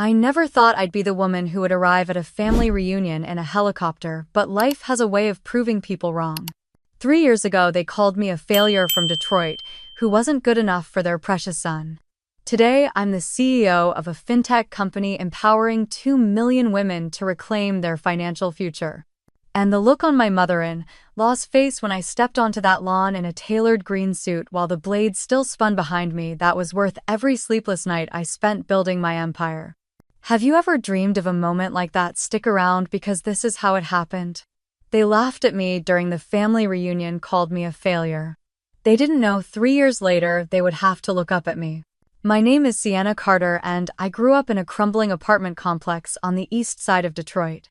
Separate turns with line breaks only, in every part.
I never thought I'd be the woman who would arrive at a family reunion in a helicopter, but life has a way of proving people wrong. 3 years ago, they called me a failure from Detroit who wasn't good enough for their precious son. Today, I'm the CEO of a fintech company empowering 2 million women to reclaim their financial future. And the look on my mother-in-law's face when I stepped onto that lawn in a tailored green suit while the blades still spun behind me, that was worth every sleepless night I spent building my empire. Have you ever dreamed of a moment like that? Stick around because this is how it happened. They laughed at me during the family reunion, called me a failure. They didn't know 3 years later they would have to look up at me. My name is Sienna Carter, and I grew up in a crumbling apartment complex on the east side of Detroit.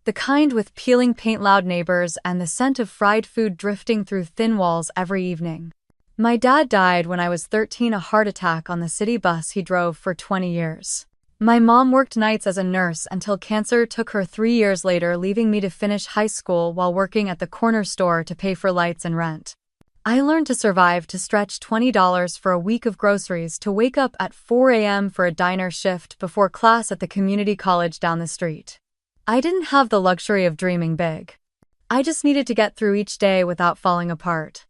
The kind with peeling paint, loud neighbors, and the scent of fried food drifting through thin walls every evening. My dad died when I was 13, a heart attack on the city bus he drove for 20 years. My mom worked nights as a nurse until cancer took her 3 years later, leaving me to finish high school while working at the corner store to pay for lights and rent. I learned to survive, to stretch $20 for a week of groceries, to wake up at 4 a.m. for a diner shift before class at the community college down the street. I didn't have the luxury of dreaming big. I just needed to get through each day without falling apart.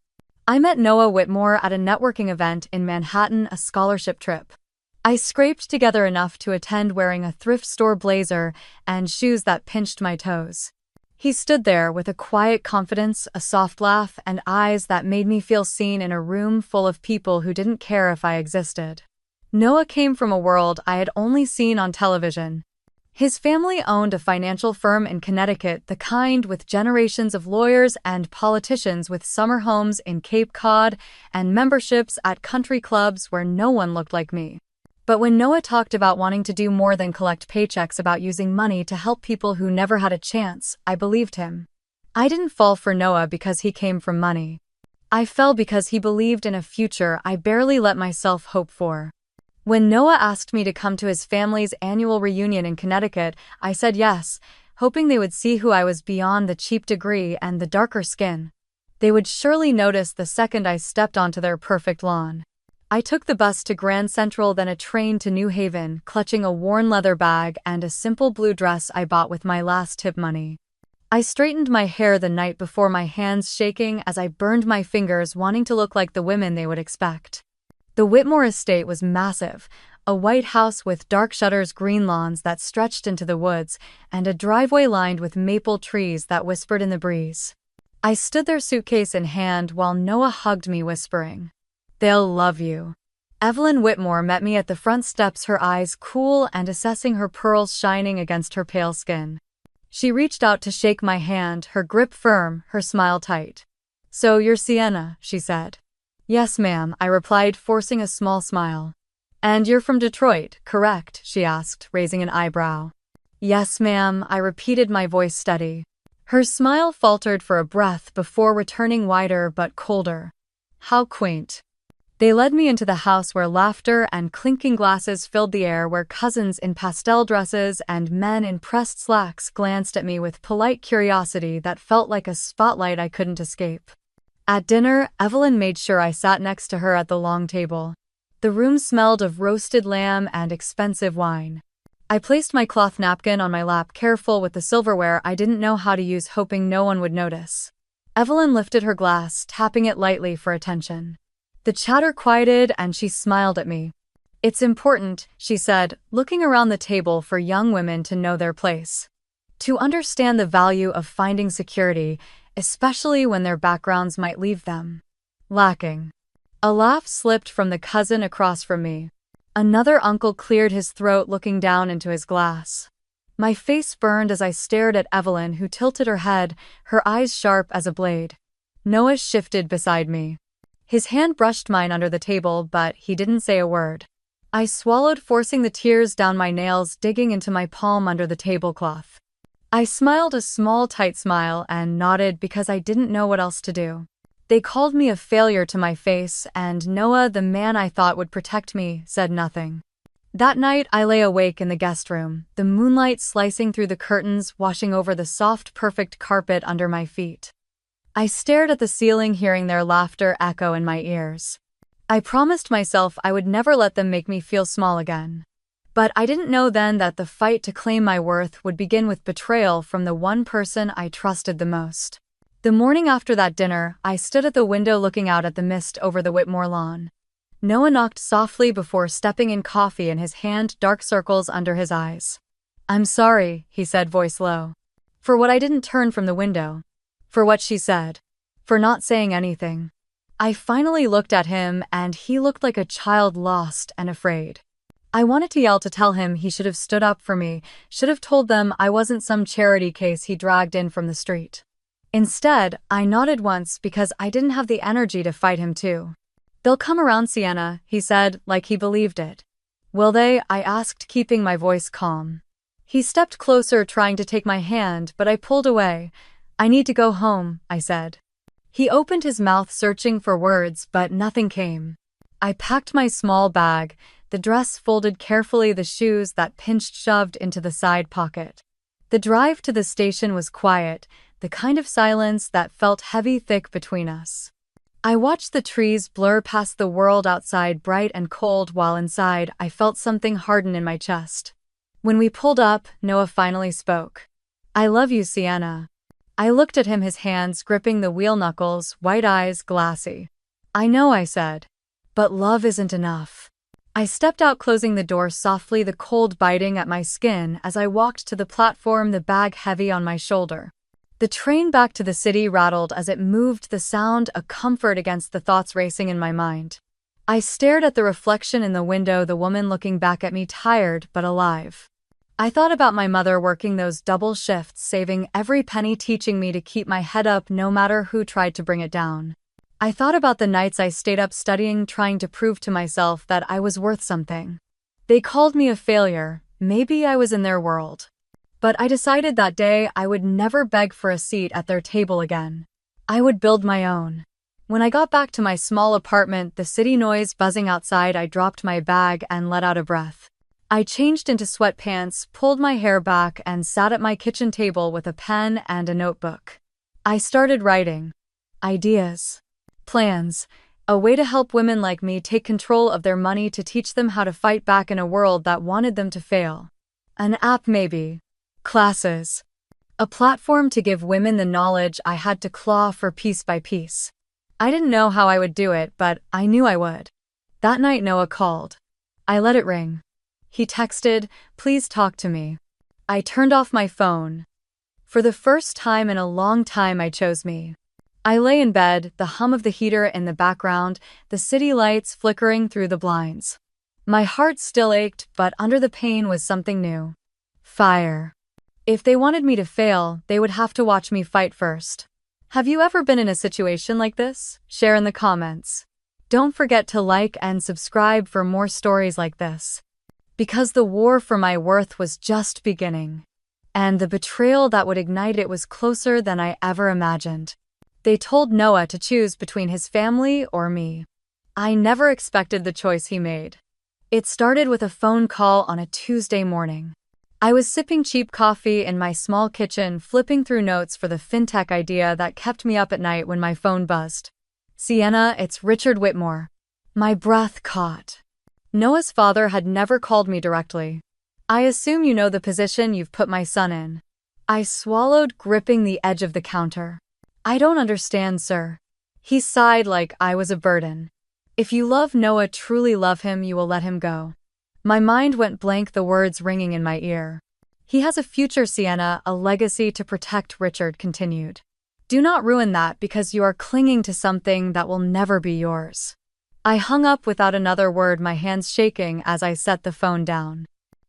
I met Noah Whitmore at a networking event in Manhattan, a scholarship trip. I scraped together enough to attend wearing a thrift store blazer and shoes that pinched my toes. He stood there with a quiet confidence, a soft laugh, and eyes that made me feel seen in a room full of people who didn't care if I existed. Noah came from a world I had only seen on television. His family owned a financial firm in Connecticut, the kind with generations of lawyers and politicians, with summer homes in Cape Cod and memberships at country clubs where no one looked like me. But when Noah talked about wanting to do more than collect paychecks, about using money to help people who never had a chance, I believed him. I didn't fall for Noah because he came from money. I fell because he believed in a future I barely let myself hope for. When Noah asked me to come to his family's annual reunion in Connecticut, I said yes, hoping they would see who I was beyond the cheap degree and the darker skin. They would surely notice the second I stepped onto their perfect lawn. I took the bus to Grand Central, then a train to New Haven, clutching a worn leather bag and a simple blue dress I bought with my last tip money. I straightened my hair the night before, my hands shaking as I burned my fingers, wanting to look like the women they would expect. The Whitmore estate was massive, a white house with dark shutters, green lawns that stretched into the woods, and a driveway lined with maple trees that whispered in the breeze. I stood there, suitcase in hand, while Noah hugged me, whispering, "They'll love you." Evelyn Whitmore met me at the front steps, her eyes cool and assessing, her pearls shining against her pale skin. She reached out to shake my hand, her grip firm, her smile tight. "So you're Sienna," she said. "Yes, ma'am," I replied, forcing a small smile. "And you're from Detroit, correct?" she asked, raising an eyebrow. "Yes, ma'am," I repeated, my voice steady. Her smile faltered for a breath before returning, wider but colder. "How quaint." They led me into the house where laughter and clinking glasses filled the air, where cousins in pastel dresses and men in pressed slacks glanced at me with polite curiosity that felt like a spotlight I couldn't escape. At dinner, Evelyn made sure I sat next to her at the long table. The room smelled of roasted lamb and expensive wine. I placed my cloth napkin on my lap, careful with the silverware I didn't know how to use, hoping no one would notice. Evelyn lifted her glass, tapping it lightly for attention. The chatter quieted and she smiled at me. "It's important," she said, looking around the table, "for young women to know their place. To understand the value of finding security, especially when their backgrounds might leave them lacking." A laugh slipped from the cousin across from me. Another uncle cleared his throat, looking down into his glass. My face burned as I stared at Evelyn, who tilted her head, her eyes sharp as a blade. Noah shifted beside me. His hand brushed mine under the table, but he didn't say a word. I swallowed, forcing the tears down my nails, digging into my palm under the tablecloth. I smiled a small, tight smile and nodded because I didn't know what else to do. They called me a failure to my face, and Noah, the man I thought would protect me, said nothing. That night, I lay awake in the guest room, the moonlight slicing through the curtains, washing over the soft, perfect carpet under my feet. I stared at the ceiling, hearing their laughter echo in my ears. I promised myself I would never let them make me feel small again. But I didn't know then that the fight to claim my worth would begin with betrayal from the one person I trusted the most. The morning after that dinner, I stood at the window looking out at the mist over the Whitmore lawn. Noah knocked softly before stepping in, coffee in his hand, dark circles under his eyes. "I'm sorry," he said, voice low. For what I didn't turn from the window. For what she said. For not saying anything. I finally looked at him, and he looked like a child, lost and afraid. I wanted to yell to tell him he should have stood up for me, should have told them I wasn't some charity case he dragged in from the street. Instead, I nodded once because I didn't have the energy to fight him too. "They'll come around, Sienna," he said, like he believed it. "Will they?" I asked, keeping my voice calm. He stepped closer, trying to take my hand, but I pulled away. "I need to go home," I said. He opened his mouth, searching for words, but nothing came. I packed my small bag, the dress folded carefully, the shoes that pinched shoved into the side pocket. The drive to the station was quiet, the kind of silence that felt heavy, thick between us. I watched the trees blur past, the world outside bright and cold, while inside I felt something harden in my chest. When we pulled up, Noah finally spoke. "I love you, Sienna." I looked at him, his hands gripping the wheel knuckles, white eyes glassy. "I know," I said. "But love isn't enough." I stepped out, closing the door softly, the cold biting at my skin as I walked to the platform, the bag heavy on my shoulder. The train back to the city rattled as it moved, the sound a comfort against the thoughts racing in my mind. I stared at the reflection in the window, the woman looking back at me, tired but alive. I thought about my mother working those double shifts, saving every penny, teaching me to keep my head up no matter who tried to bring it down. I thought about the nights I stayed up studying, trying to prove to myself that I was worth something. They called me a failure. Maybe I was in their world. But I decided that day I would never beg for a seat at their table again. I would build my own. When I got back to my small apartment, the city noise buzzing outside, I dropped my bag and let out a breath. I changed into sweatpants, pulled my hair back, and sat at my kitchen table with a pen and a notebook. I started writing. Ideas. Plans. A way to help women like me take control of their money, to teach them how to fight back in a world that wanted them to fail. An app, maybe. Classes. A platform to give women the knowledge I had to claw for, piece by piece. I didn't know how I would do it, but I knew I would. That night Noah called. I let it ring. He texted, "Please talk to me." I turned off my phone. For the first time in a long time, I chose me. I lay in bed, the hum of the heater in the background, the city lights flickering through the blinds. My heart still ached, but under the pain was something new. Fire. If they wanted me to fail, they would have to watch me fight first. Have you ever been in a situation like this? Share in the comments. Don't forget to like and subscribe for more stories like this. Because the war for my worth was just beginning. And the betrayal that would ignite it was closer than I ever imagined. They told Noah to choose between his family or me. I never expected the choice he made. It started with a phone call on a Tuesday morning. I was sipping cheap coffee in my small kitchen, flipping through notes for the fintech idea that kept me up at night, when my phone buzzed. "Sienna, it's Richard Whitmore." My breath caught. Noah's father had never called me directly. "I assume you know the position you've put my son in." I swallowed, gripping the edge of the counter. "I don't understand, sir." He sighed like I was a burden. "If you love Noah, truly love him, you will let him go." My mind went blank, the words ringing in my ear. "He has a future, Sienna, a legacy to protect," Richard continued. "Do not ruin that because you are clinging to something that will never be yours." I hung up without another word, my hands shaking as I set the phone down.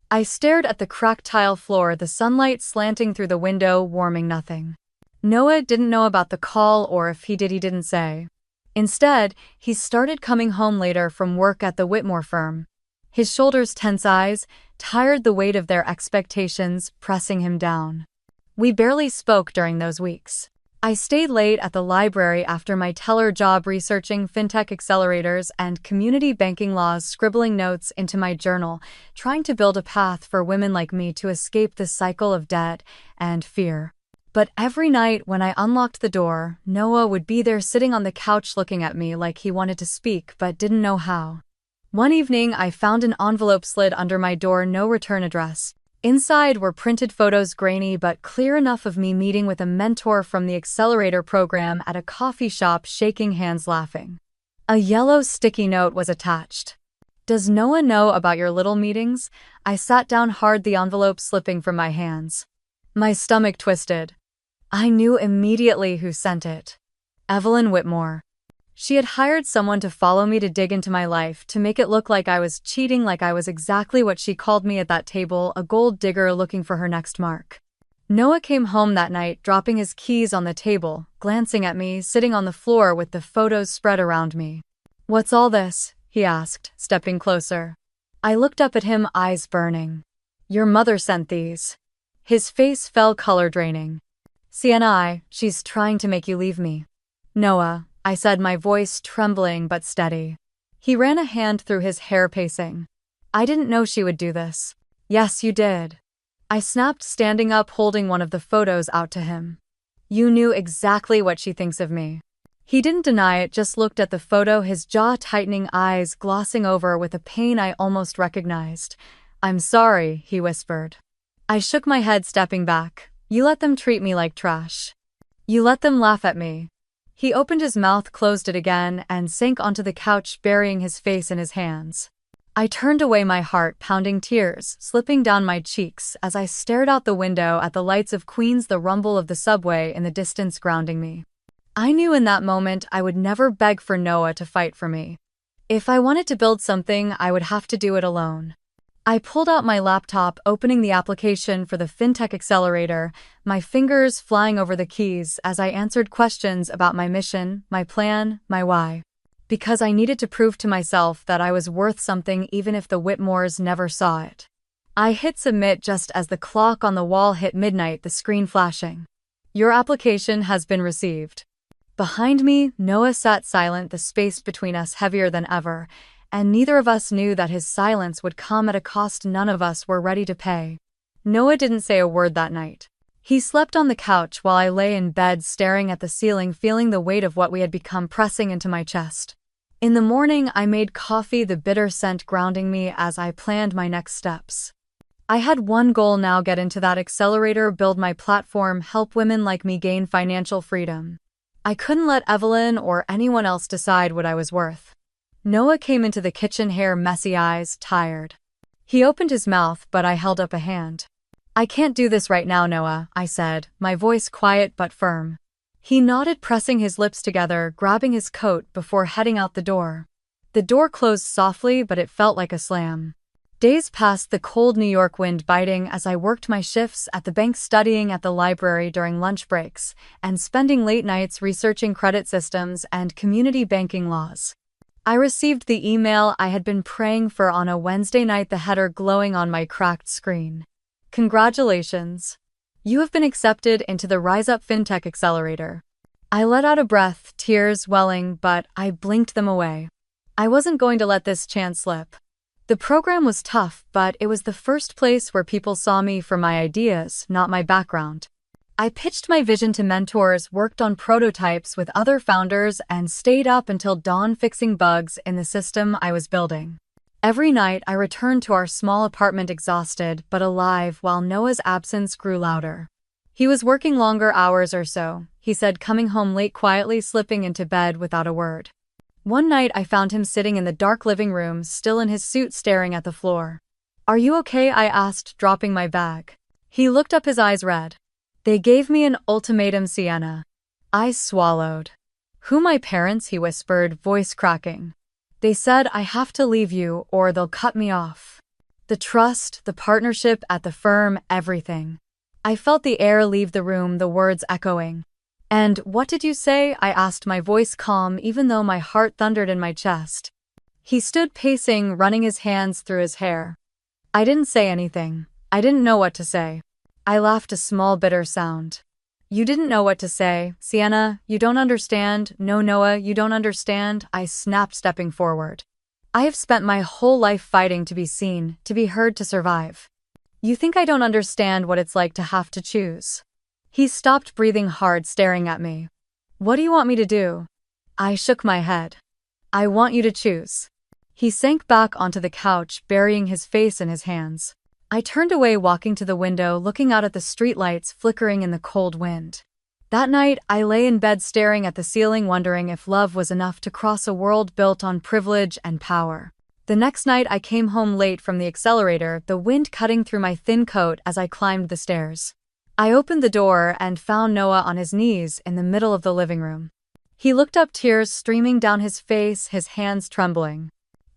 I stared at the cracked tile floor, the sunlight slanting through the window, warming nothing. Noah didn't know about the call, or if he did, he didn't say. Instead, he started coming home later from work at the Whitmore firm. His shoulders tense, eyes tired, the weight of their expectations pressing him down. We barely spoke during those weeks. I stayed late at the library after my teller job, researching fintech accelerators and community banking laws, scribbling notes into my journal, trying to build a path for women like me to escape the cycle of debt and fear. But every night when I unlocked the door, Noah would be there, sitting on the couch looking at me like he wanted to speak but didn't know how. One evening, I found an envelope slid under my door, no return address. Inside were printed photos, grainy but clear enough, of me meeting with a mentor from the accelerator program at a coffee shop, shaking hands, laughing. A yellow sticky note was attached. "Does Noah know about your little meetings?" I sat down hard, the envelope slipping from my hands. My stomach twisted. I knew immediately who sent it. Evelyn Whitmore. She had hired someone to follow me, to dig into my life, to make it look like I was cheating, like I was exactly what she called me at that table, a gold digger looking for her next mark. Noah came home that night, dropping his keys on the table, glancing at me, sitting on the floor with the photos spread around me. "What's all this?" he asked, stepping closer. I looked up at him, eyes burning. "Your mother sent these." His face fell, color draining. "Sienna, she's trying to make you leave me." "Noah," I said, my voice trembling but steady. He ran a hand through his hair, pacing. "I didn't know she would do this." "Yes, you did." I snapped, standing up, holding one of the photos out to him. "You knew exactly what she thinks of me." He didn't deny it, just looked at the photo, his jaw tightening, eyes glossing over with a pain I almost recognized. "I'm sorry," he whispered. I shook my head, stepping back. "You let them treat me like trash. You let them laugh at me." He opened his mouth, closed it again, and sank onto the couch, burying his face in his hands. I turned away, my heart pounding, tears slipping down my cheeks as I stared out the window at the lights of Queens, the rumble of the subway in the distance grounding me. I knew in that moment I would never beg for Noah to fight for me. If I wanted to build something, I would have to do it alone. I pulled out my laptop, opening the application for the FinTech Accelerator, my fingers flying over the keys as I answered questions about my mission, my plan, my why. Because I needed to prove to myself that I was worth something, even if the Whitmores never saw it. I hit submit just as the clock on the wall hit midnight, the screen flashing. "Your application has been received." Behind me, Noah sat silent, the space between us heavier than ever, and neither of us knew that his silence would come at a cost none of us were ready to pay. Noah didn't say a word that night. He slept on the couch while I lay in bed, staring at the ceiling, feeling the weight of what we had become pressing into my chest. In the morning, I made coffee, the bitter scent grounding me as I planned my next steps. I had one goal now: get into that accelerator, build my platform, help women like me gain financial freedom. I couldn't let Evelyn or anyone else decide what I was worth. Noah came into the kitchen, hair, messy, eyes tired. He opened his mouth, but I held up a hand. "I can't do this right now, Noah," I said, my voice quiet but firm. He nodded, pressing his lips together, grabbing his coat before heading out the door. The door closed softly, but it felt like a slam. Days passed, the cold New York wind biting, as I worked my shifts at the bank, studying at the library during lunch breaks, and spending late nights researching credit systems and community banking laws. I received the email I had been praying for on a Wednesday night, the header glowing on my cracked screen. "Congratulations. You have been accepted into the Rise Up FinTech Accelerator." I let out a breath, tears welling, but I blinked them away. I wasn't going to let this chance slip. The program was tough, but it was the first place where people saw me for my ideas, not my background. I pitched my vision to mentors, worked on prototypes with other founders, and stayed up until dawn fixing bugs in the system I was building. Every night, I returned to our small apartment, exhausted but alive, while Noah's absence grew louder. He was working longer hours or so, he said, coming home late, quietly slipping into bed without a word. One night, I found him sitting in the dark living room, still in his suit, staring at the floor. "Are you okay?" I asked, dropping my bag. He looked up, his eyes red. "They gave me an ultimatum, Sienna." I swallowed. "Who, my parents?" he whispered, voice cracking. "They said I have to leave you or they'll cut me off. The trust, the partnership at the firm, everything." I felt the air leave the room, the words echoing. "And what did you say?" I asked, my voice calm even though my heart thundered in my chest. He stood pacing, running his hands through his hair. I didn't say anything. I didn't know what to say. I laughed, a small bitter sound. "You didn't know what to say, Sienna. You don't understand." "No, Noah, you don't understand," I snapped, stepping forward. "I have spent my whole life fighting to be seen, to be heard, to survive. You think I don't understand what it's like to have to choose?" He stopped, breathing hard, staring at me. "What do you want me to do?" I shook my head. "I want you to choose." He sank back onto the couch, burying his face in his hands. I turned away, walking to the window, looking out at the streetlights flickering in the cold wind. That night, I lay in bed staring at the ceiling, wondering if love was enough to cross a world built on privilege and power. The next night, I came home late from the accelerator, the wind cutting through my thin coat as I climbed the stairs. I opened the door and found Noah on his knees in the middle of the living room. He looked up, tears streaming down his face, his hands trembling.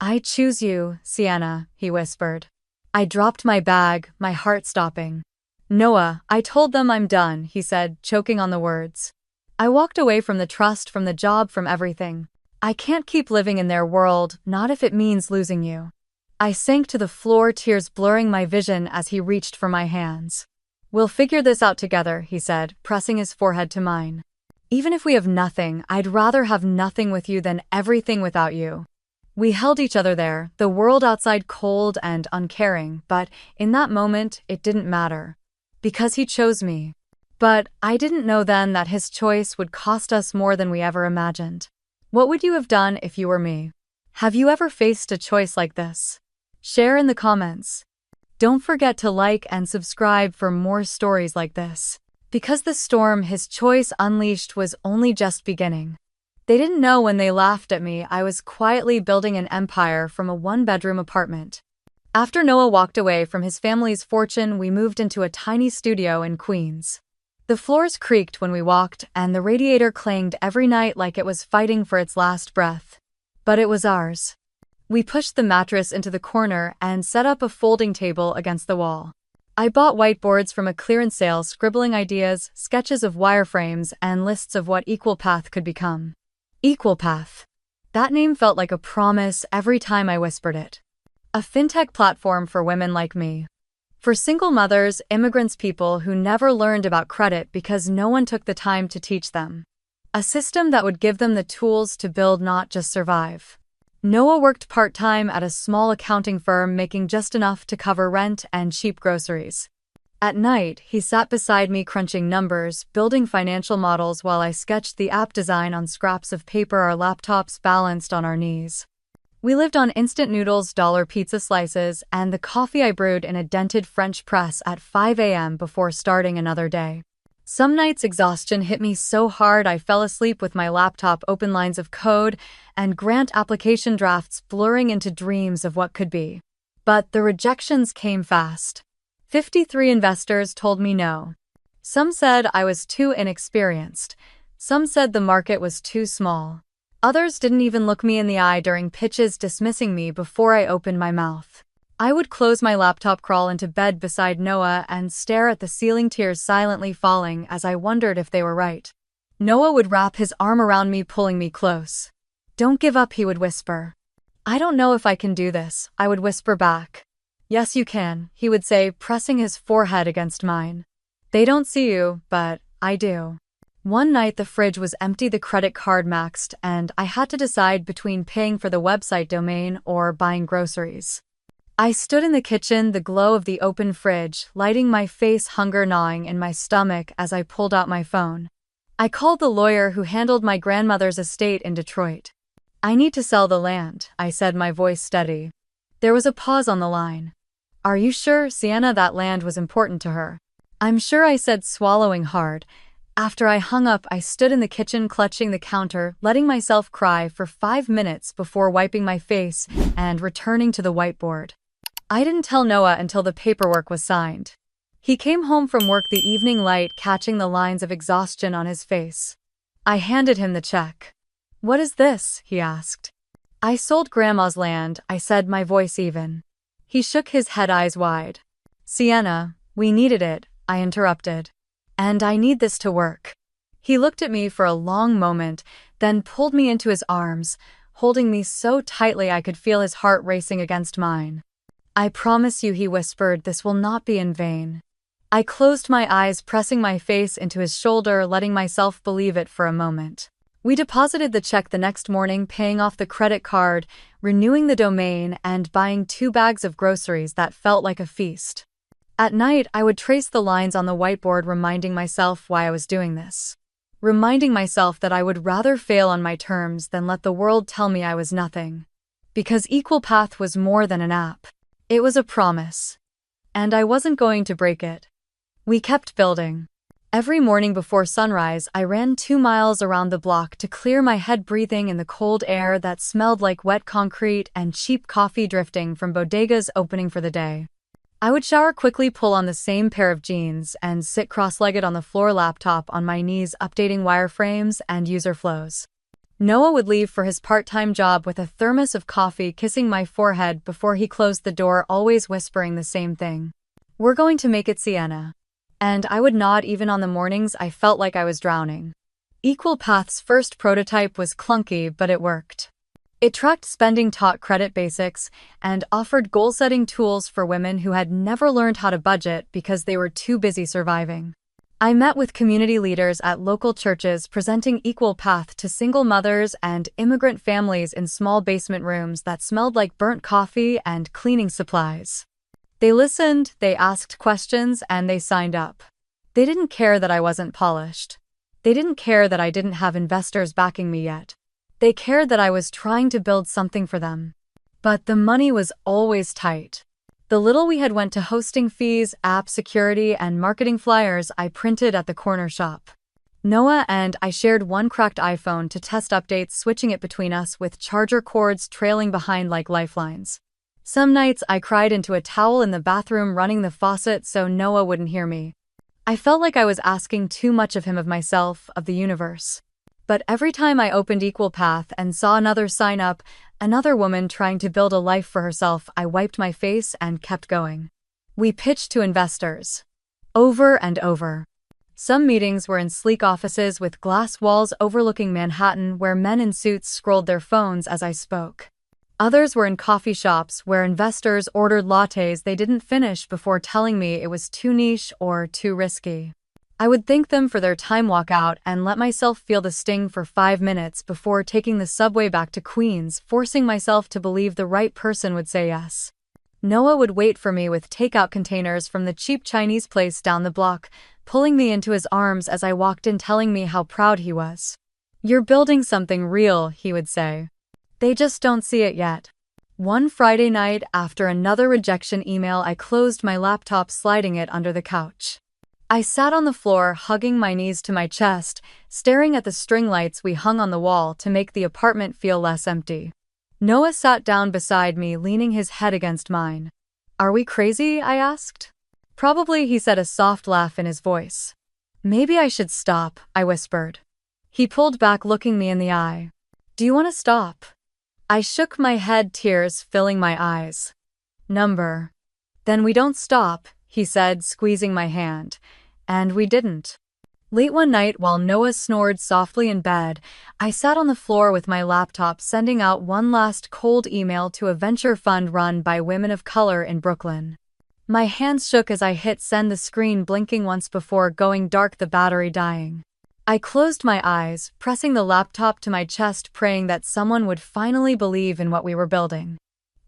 "I choose you, Sienna," he whispered. I dropped my bag, my heart stopping. "Noah, I told them I'm done," he said, choking on the words. I walked away from the trust, from the job, from everything. I can't keep living in their world, not if it means losing you. I sank to the floor, tears blurring my vision as he reached for my hands. "We'll figure this out together," he said, pressing his forehead to mine. "Even if we have nothing, I'd rather have nothing with you than everything without you." We held each other there, the world outside cold and uncaring, but in that moment, it didn't matter. Because he chose me. But I didn't know then that his choice would cost us more than we ever imagined. What would you have done if you were me? Have you ever faced a choice like this? Share in the comments. Don't forget to like and subscribe for more stories like this. Because the storm his choice unleashed was only just beginning. They didn't know when they laughed at me I was quietly building an empire from a one-bedroom apartment. After Noah walked away from his family's fortune, we moved into a tiny studio in Queens. The floors creaked when we walked, and the radiator clanged every night like it was fighting for its last breath. But it was ours. We pushed the mattress into the corner and set up a folding table against the wall. I bought whiteboards from a clearance sale, scribbling ideas, sketches of wireframes, and lists of what Equal Path could become. Equal Path. That name felt like a promise every time I whispered it. A fintech platform for women like me. For single mothers, immigrants, people who never learned about credit because no one took the time to teach them. A system that would give them the tools to build, not just survive. Noah worked part-time at a small accounting firm, making just enough to cover rent and cheap groceries. At night, he sat beside me crunching numbers, building financial models while I sketched the app design on scraps of paper, our laptops balanced on our knees. We lived on instant noodles, dollar pizza slices, and the coffee I brewed in a dented French press at 5 a.m. before starting another day. Some nights exhaustion hit me so hard I fell asleep with my laptop open, lines of code and grant application drafts blurring into dreams of what could be. But the rejections came fast. 53 investors told me no. Some said I was too inexperienced. Some said the market was too small. Others didn't even look me in the eye during pitches, dismissing me before I opened my mouth. I would close my laptop, crawl into bed beside Noah, and stare at the ceiling, tears silently falling as I wondered if they were right. Noah would wrap his arm around me, pulling me close. "Don't give up," he would whisper. "I don't know if I can do this," I would whisper back. "Yes, you can," he would say, pressing his forehead against mine. "They don't see you, but I do." One night the fridge was empty, the credit card maxed, and I had to decide between paying for the website domain or buying groceries. I stood in the kitchen, the glow of the open fridge, lighting my face, hunger gnawing in my stomach as I pulled out my phone. I called the lawyer who handled my grandmother's estate in Detroit. "I need to sell the land," I said, my voice steady. There was a pause on the line. "Are you sure, Sienna, that land was important to her?" "I'm sure," I said, swallowing hard. After I hung up, I stood in the kitchen, clutching the counter, letting myself cry for 5 minutes before wiping my face and returning to the whiteboard. I didn't tell Noah until the paperwork was signed. He came home from work, the evening light catching the lines of exhaustion on his face. I handed him the check. "What is this?" he asked. "I sold Grandma's land," I said, my voice even. He shook his head, eyes wide. "Sienna, we needed it," I interrupted. "And I need this to work." He looked at me for a long moment, then pulled me into his arms, holding me so tightly I could feel his heart racing against mine. "I promise you," he whispered, "this will not be in vain." I closed my eyes, pressing my face into his shoulder, letting myself believe it for a moment. We deposited the check the next morning, paying off the credit card, renewing the domain, and buying 2 bags of groceries that felt like a feast. At night, I would trace the lines on the whiteboard, reminding myself why I was doing this. Reminding myself that I would rather fail on my terms than let the world tell me I was nothing. Because Equal Path was more than an app. It was a promise. And I wasn't going to break it. We kept building. Every morning before sunrise, I ran 2 miles around the block to clear my head, breathing in the cold air that smelled like wet concrete and cheap coffee drifting from bodegas opening for the day. I would shower quickly, pull on the same pair of jeans, and sit cross-legged on the floor, laptop on my knees, updating wireframes and user flows. Noah would leave for his part-time job with a thermos of coffee, kissing my forehead before he closed the door, always whispering the same thing. "We're going to make it, Sienna." And I would nod even on the mornings I felt like I was drowning. Equal Path's first prototype was clunky, but it worked. It tracked spending, taught credit basics, and offered goal-setting tools for women who had never learned how to budget because they were too busy surviving. I met with community leaders at local churches, presenting Equal Path to single mothers and immigrant families in small basement rooms that smelled like burnt coffee and cleaning supplies. They listened, they asked questions, and they signed up. They didn't care that I wasn't polished. They didn't care that I didn't have investors backing me yet. They cared that I was trying to build something for them. But the money was always tight. The little we had went to hosting fees, app security, and marketing flyers I printed at the corner shop. Noah and I shared one cracked iPhone to test updates, switching it between us with charger cords trailing behind like lifelines. Some nights I cried into a towel in the bathroom, running the faucet so Noah wouldn't hear me. I felt like I was asking too much of him, of myself, of the universe. But every time I opened Equal Path and saw another sign up, another woman trying to build a life for herself, I wiped my face and kept going. We pitched to investors. Over and over. Some meetings were in sleek offices with glass walls overlooking Manhattan, where men in suits scrolled their phones as I spoke. Others were in coffee shops where investors ordered lattes they didn't finish before telling me it was too niche or too risky. I would thank them for their time, walk out, and let myself feel the sting for 5 minutes before taking the subway back to Queens, forcing myself to believe the right person would say yes. Noah would wait for me with takeout containers from the cheap Chinese place down the block, pulling me into his arms as I walked in, telling me how proud he was. "You're building something real," he would say. "They just don't see it yet." One Friday night, after another rejection email, I closed my laptop, sliding it under the couch. I sat on the floor, hugging my knees to my chest, staring at the string lights we hung on the wall to make the apartment feel less empty. Noah sat down beside me, leaning his head against mine. "Are we crazy?" I asked. "Probably," he said, a soft laugh in his voice. "Maybe I should stop," I whispered. He pulled back, looking me in the eye. "Do you want to stop?" I shook my head, tears filling my eyes. "Number. Then we don't stop," he said, squeezing my hand. And we didn't. Late one night, while Noah snored softly in bed, I sat on the floor with my laptop, sending out one last cold email to a venture fund run by women of color in Brooklyn. My hands shook as I hit send, the screen blinking once before going dark, the battery dying. I closed my eyes, pressing the laptop to my chest, praying that someone would finally believe in what we were building.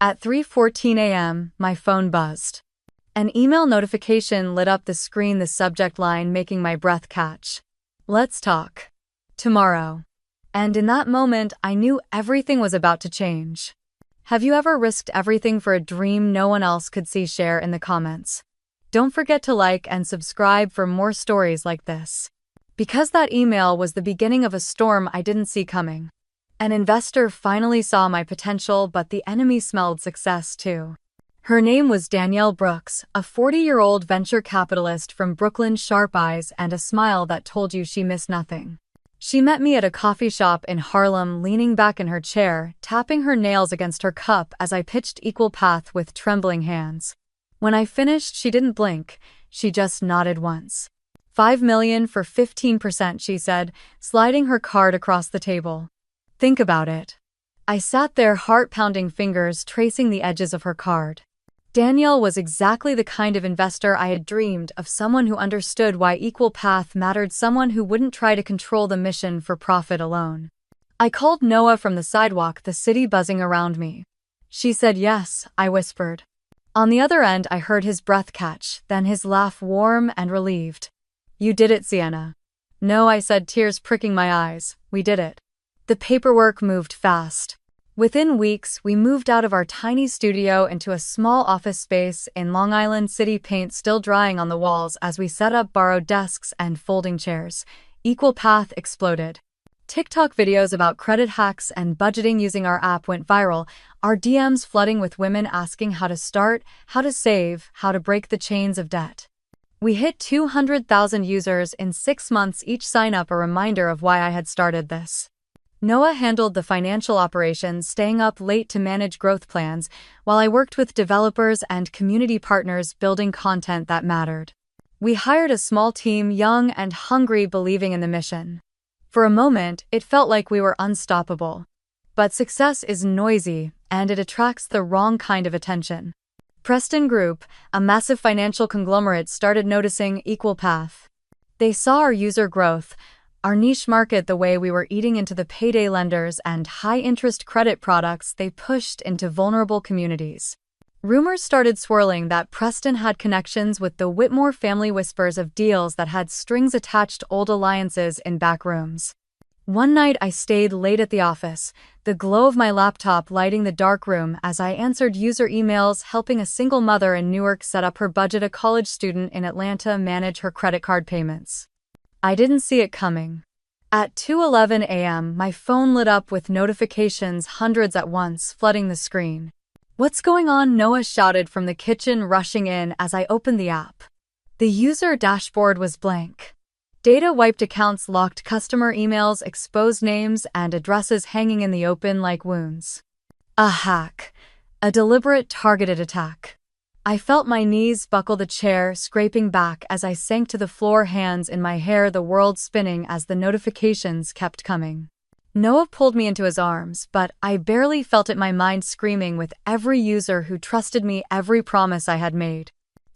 At 3:14 a.m., my phone buzzed. An email notification lit up the screen, the subject line making my breath catch. "Let's talk. Tomorrow." And in that moment, I knew everything was about to change. Have you ever risked everything for a dream no one else could see? Share in the comments. Don't forget to like and subscribe for more stories like this. Because that email was the beginning of a storm I didn't see coming. An investor finally saw my potential, but the enemy smelled success too. Her name was Danielle Brooks, a 40-year-old venture capitalist from Brooklyn, sharp eyes and a smile that told you she missed nothing. She met me at a coffee shop in Harlem, leaning back in her chair, tapping her nails against her cup as I pitched Equal Path with trembling hands. When I finished, she didn't blink, she just nodded once. $5 million for 15%, she said, sliding her card across the table. Think about it. I sat there, heart-pounding, fingers tracing the edges of her card. Danielle was exactly the kind of investor I had dreamed of, someone who understood why Equal Path mattered, someone who wouldn't try to control the mission for profit alone. I called Noah from the sidewalk, the city buzzing around me. "She said yes," I whispered. On the other end, I heard his breath catch, then his laugh, warm and relieved. "You did it, Sienna." "No," I said, tears pricking my eyes. "We did it." The paperwork moved fast. Within weeks, we moved out of our tiny studio into a small office space in Long Island City, paint still drying on the walls as we set up borrowed desks and folding chairs. Equal Path exploded. TikTok videos about credit hacks and budgeting using our app went viral, our DMs flooding with women asking how to start, how to save, how to break the chains of debt. We hit 200,000 users in 6 months, each sign up a reminder of why I had started this. Noah handled the financial operations, staying up late to manage growth plans, while I worked with developers and community partners building content that mattered. We hired a small team, young and hungry, believing in the mission. For a moment, it felt like we were unstoppable. But success is noisy, and it attracts the wrong kind of attention. Preston Group, a massive financial conglomerate, started noticing Equal Path. They saw our user growth, our niche market, the way we were eating into the payday lenders and high-interest credit products they pushed into vulnerable communities. Rumors started swirling that Preston had connections with the Whitmore family, whispers of deals that had strings attached, old alliances in back rooms. One night I stayed late at the office, the glow of my laptop lighting the dark room as I answered user emails, helping a single mother in Newark set up her budget, a college student in Atlanta manage her credit card payments. I didn't see it coming. At 2:11 a.m., my phone lit up with notifications, hundreds at once, flooding the screen. "What's going on?" Noah shouted from the kitchen, rushing in as I opened the app. The user dashboard was blank. Data wiped, accounts locked, customer emails exposed, names and addresses hanging in the open like wounds. A hack. A deliberate, targeted attack. I felt my knees buckle, the chair scraping back as I sank to the floor, hands in my hair, the world spinning as the notifications kept coming. Noah pulled me into his arms, but I barely felt it, my mind screaming with every user who trusted me, every promise I had made.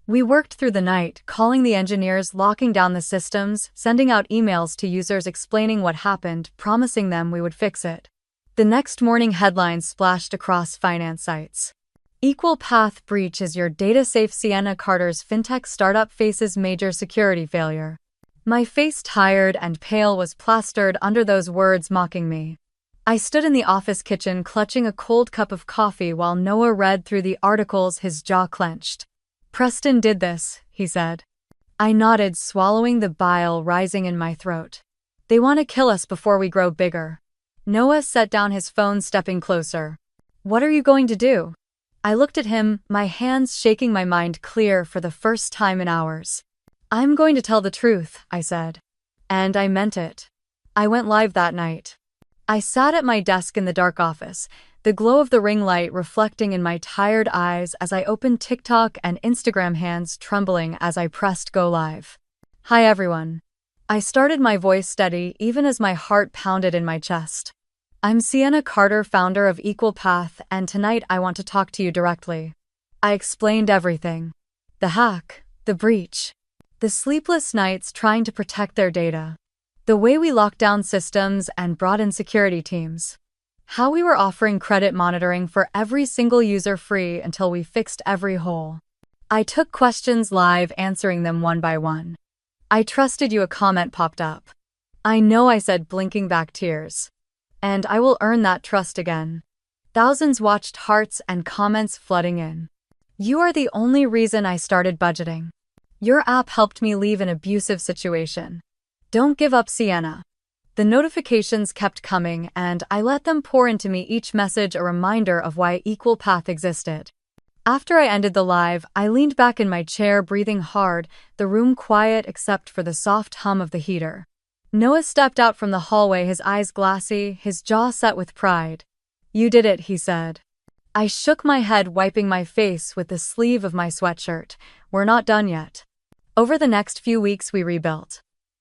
We worked through the night, calling the engineers, locking down the systems, sending out emails to users explaining what happened, promising them we would fix it. The next morning, headlines splashed across finance sites. Equal Path breaches your data safe. Sienna Carter's fintech startup faces major security failure. My face, tired and pale, was plastered under those words, mocking me. I stood in the office kitchen, clutching a cold cup of coffee while Noah read through the articles, his jaw clenched. "Preston did this," he said. I nodded, swallowing the bile rising in my throat. "They want to kill us before we grow bigger." Noah set down his phone, stepping closer. "What are you going to do?" I looked at him, my hands shaking, my mind clear for the first time in hours. "I'm going to tell the truth," I said. And I meant it. I went live that night. I sat at my desk in the dark office, the glow of the ring light reflecting in my tired eyes as I opened TikTok and Instagram, hands trembling as I pressed go live. "Hi everyone." I started, my voice steady even as my heart pounded in my chest. "I'm Sienna Carter, founder of Equal Path, and tonight I want to talk to you directly." I explained everything. The hack, the breach, the sleepless nights trying to protect their data, the way we locked down systems and brought in security teams, how we were offering credit monitoring for every single user free until we fixed every hole. I took questions live, answering them one by one. "I trusted you," a comment popped up. "I know," I said, blinking back tears. "And I will earn that trust again." Thousands watched, hearts and comments flooding in. "You are the only reason I started budgeting. Your app helped me leave an abusive situation. Don't give up, Sienna." The notifications kept coming, and I let them pour into me, each message a reminder of why Equal Path existed. After I ended the live, I leaned back in my chair, breathing hard, the room quiet except for the soft hum of the heater. Noah stepped out from the hallway, his eyes glassy, his jaw set with pride. "You did it," he said. I shook my head, wiping my face with the sleeve of my sweatshirt. "We're not done yet." Over the next few weeks, we rebuilt.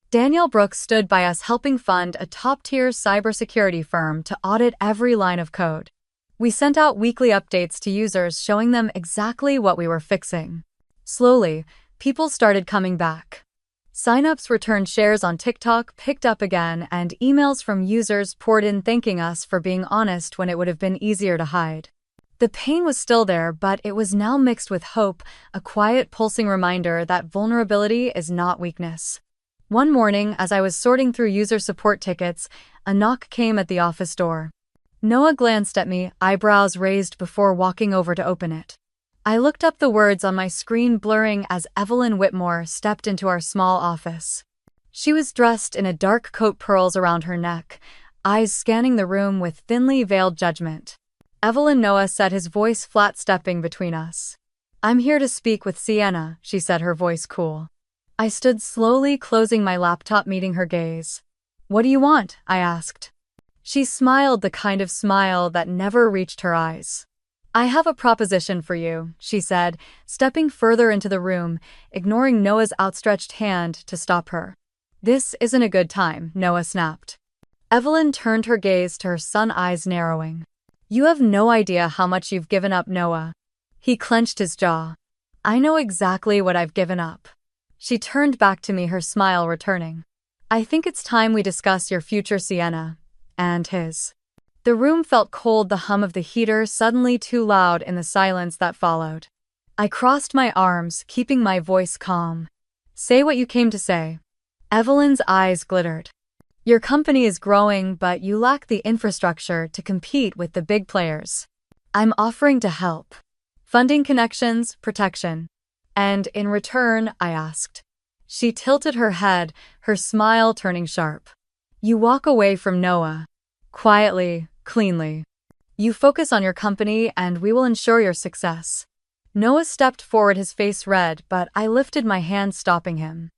Danielle Brooks stood by us, helping fund a top-tier cybersecurity firm to audit every line of code. We sent out weekly updates to users, showing them exactly what we were fixing. Slowly, people started coming back. Signups returned, shares on TikTok picked up again, and emails from users poured in thanking us for being honest when it would have been easier to hide. The pain was still there, but it was now mixed with hope, a quiet, pulsing reminder that vulnerability is not weakness. One morning, as I was sorting through user support tickets, a knock came at the office door. Noah glanced at me, eyebrows raised before walking over to open it. I looked up the words on my screen blurring as Evelyn Whitmore stepped into our small office. She was dressed in a dark coat, pearls around her neck, eyes scanning the room with thinly veiled judgment. Evelyn, Noah said, his voice flat, stepping between us. "I'm here to speak with Sienna," she said, her voice cool. I stood slowly, closing my laptop, meeting her gaze. "What do you want?" I asked. She smiled, the kind of smile that never reached her eyes. "I have a proposition for you," she said, stepping further into the room, ignoring Noah's outstretched hand to stop her. "This isn't a good time," Noah snapped. Evelyn turned her gaze to her son, eyes narrowing. "You have no idea how much you've given up, Noah." He clenched his jaw. "I know exactly what I've given up." She turned back to me, her smile returning. "I think it's time we discuss your future, Sienna." And his. The room felt cold, the hum of the heater suddenly too loud in the silence that followed. I crossed my arms, keeping my voice calm. "Say what you came to say." Evelyn's eyes glittered. "Your company is growing, but you lack the infrastructure to compete with the big players. I'm offering to help. Funding, connections, protection. And in return," I asked. She tilted her head, her smile turning sharp. "You walk away from Noah. Quietly, cleanly. You focus on your company and we will ensure your success." Noah stepped forward, his face red, but I lifted my hand, stopping him.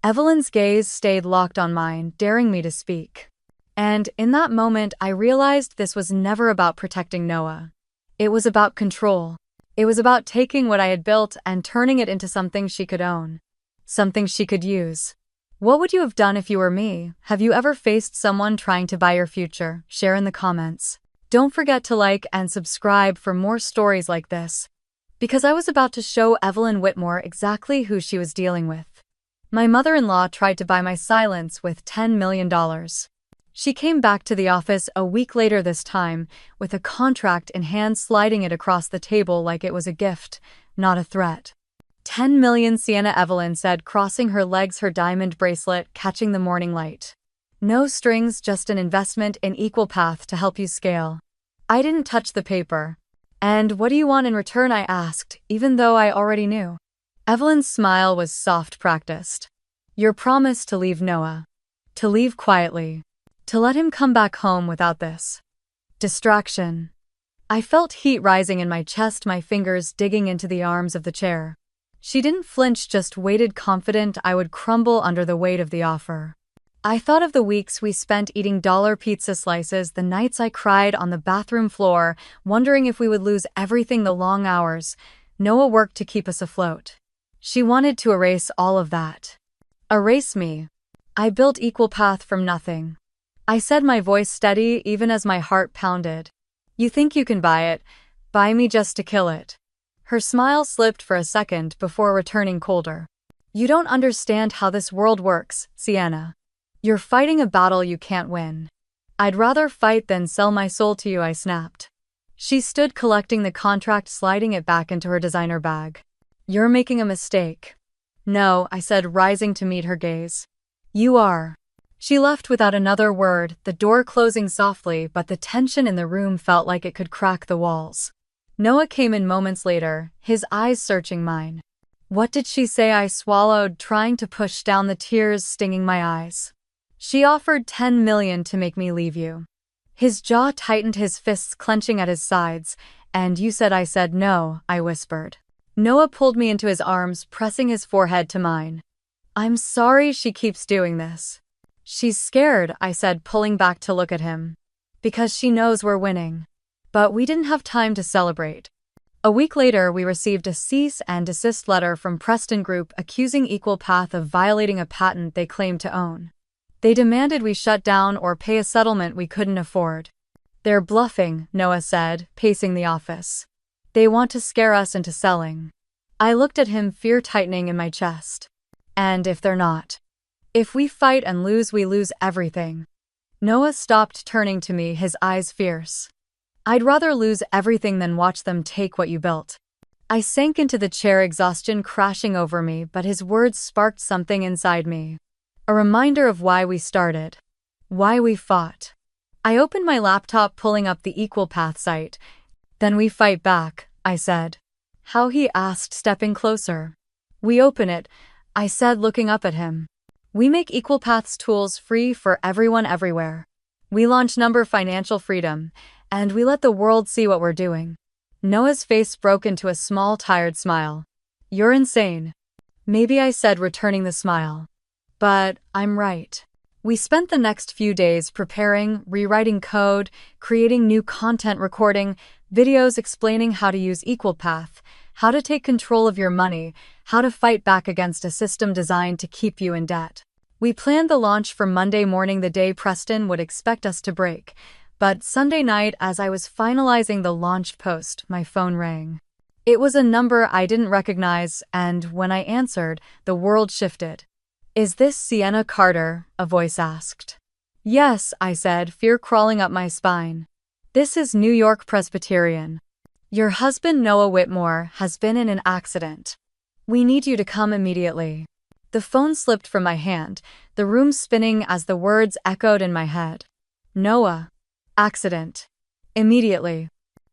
Evelyn's gaze stayed locked on mine, daring me to speak. And in that moment, I realized this was never about protecting Noah. It was about control. It was about taking what I had built and turning it into something she could own. Something she could use. What would you have done if you were me? Have you ever faced someone trying to buy your future? Share in the comments. Don't forget to like and subscribe for more stories like this. Because I was about to show Evelyn Whitmore exactly who she was dealing with. My mother-in-law tried to buy my silence with $10 million. She came back to the office a week later, this time, with a contract in hand, sliding it across the table like it was a gift, not a threat. $10 million, Sienna, Evelyn said, crossing her legs, her diamond bracelet catching the morning light. "No strings, just an investment in Equal Path to help you scale." I didn't touch the paper. "And what do you want in return?" I asked, even though I already knew. Evelyn's smile was soft, practiced. "Your promise to leave Noah. To leave quietly. To let him come back home without this distraction." I felt heat rising in my chest, my fingers digging into the arms of the chair. She didn't flinch, just waited, confident I would crumble under the weight of the offer. I thought of the weeks we spent eating dollar pizza slices, the nights I cried on the bathroom floor, wondering if we would lose everything, the long hours Noah worked to keep us afloat. She wanted to erase all of that. Erase me. I built Equal Path from nothing. I said, my voice steady even as my heart pounded. "You think you can buy it? Buy me just to kill it." Her smile slipped for a second before returning colder. "You don't understand how this world works, Sienna. You're fighting a battle you can't win." "I'd rather fight than sell my soul to you," I snapped. She stood, collecting the contract, sliding it back into her designer bag. "You're making a mistake." "No," I said, rising to meet her gaze. "You are." She left without another word, the door closing softly, but the tension in the room felt like it could crack the walls. Noah came in moments later, his eyes searching mine. "What did she say?" I swallowed, trying to push down the tears stinging my eyes. "She offered $10 million to make me leave you." His jaw tightened, his fists clenching at his sides. "And you said?" I said. "No," I whispered. Noah pulled me into his arms, pressing his forehead to mine. "I'm sorry she keeps doing this." "She's scared," I said, pulling back to look at him. "Because she knows we're winning." But we didn't have time to celebrate. A week later, we received a cease and desist letter from Preston Group accusing Equal Path of violating a patent they claimed to own. They demanded we shut down or pay a settlement we couldn't afford. "They're bluffing," Noah said, pacing the office. "They want to scare us into selling." I looked at him, fear tightening in my chest. "And if they're not? If we fight and lose, we lose everything." Noah stopped, turning to me, his eyes fierce. "I'd rather lose everything than watch them take what you built." I sank into the chair, exhaustion crashing over me, but his words sparked something inside me. A reminder of why we started. Why we fought. I opened my laptop, pulling up the Equal Path site. Then we fight back, I said. How? He asked, stepping closer. We open it, I said, looking up at him. We make Equal Path's tools free for everyone everywhere. We launch Number Financial Freedom, and we let the world see what we're doing. Noah's face broke into a small, tired smile. You're insane. Maybe, I said, returning the smile. But I'm right. We spent the next few days preparing, rewriting code, creating new content, recording videos explaining how to use Equal Path, how to take control of your money, how to fight back against a system designed to keep you in debt. We planned the launch for Monday morning, the day Preston would expect us to break. But Sunday night, as I was finalizing the launch post, my phone rang. It was a number I didn't recognize, and when I answered, the world shifted. Is this Sienna Carter? A voice asked. Yes, I said, fear crawling up my spine. This is New York Presbyterian. Your husband, Noah Whitmore, has been in an accident. We need you to come immediately. The phone slipped from my hand, the room spinning as the words echoed in my head. Noah. Accident. Immediately.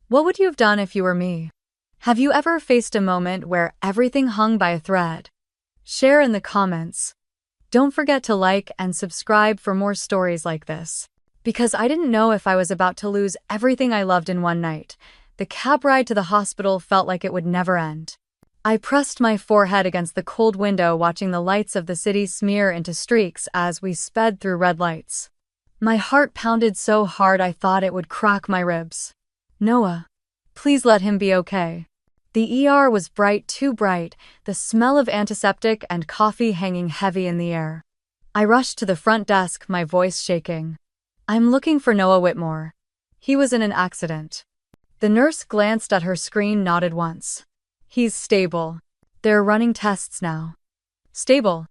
What would you have done if you were me? Have you ever faced a moment where everything hung by a thread? Share in the comments. Don't forget to like and subscribe for more stories like this. Because I didn't know if I was about to lose everything I loved in one night. The cab ride to the hospital felt like it would never end. I pressed my forehead against the cold window, watching the lights of the city smear into streaks as we sped through red lights. My heart pounded so hard I thought it would crack my ribs. Noah. Please let him be okay. The ER was bright, too bright, the smell of antiseptic and coffee hanging heavy in the air. I rushed to the front desk, my voice shaking. I'm looking for Noah Whitmore. He was in an accident. The nurse glanced at her screen, nodded once. He's stable. They're running tests now. Stable.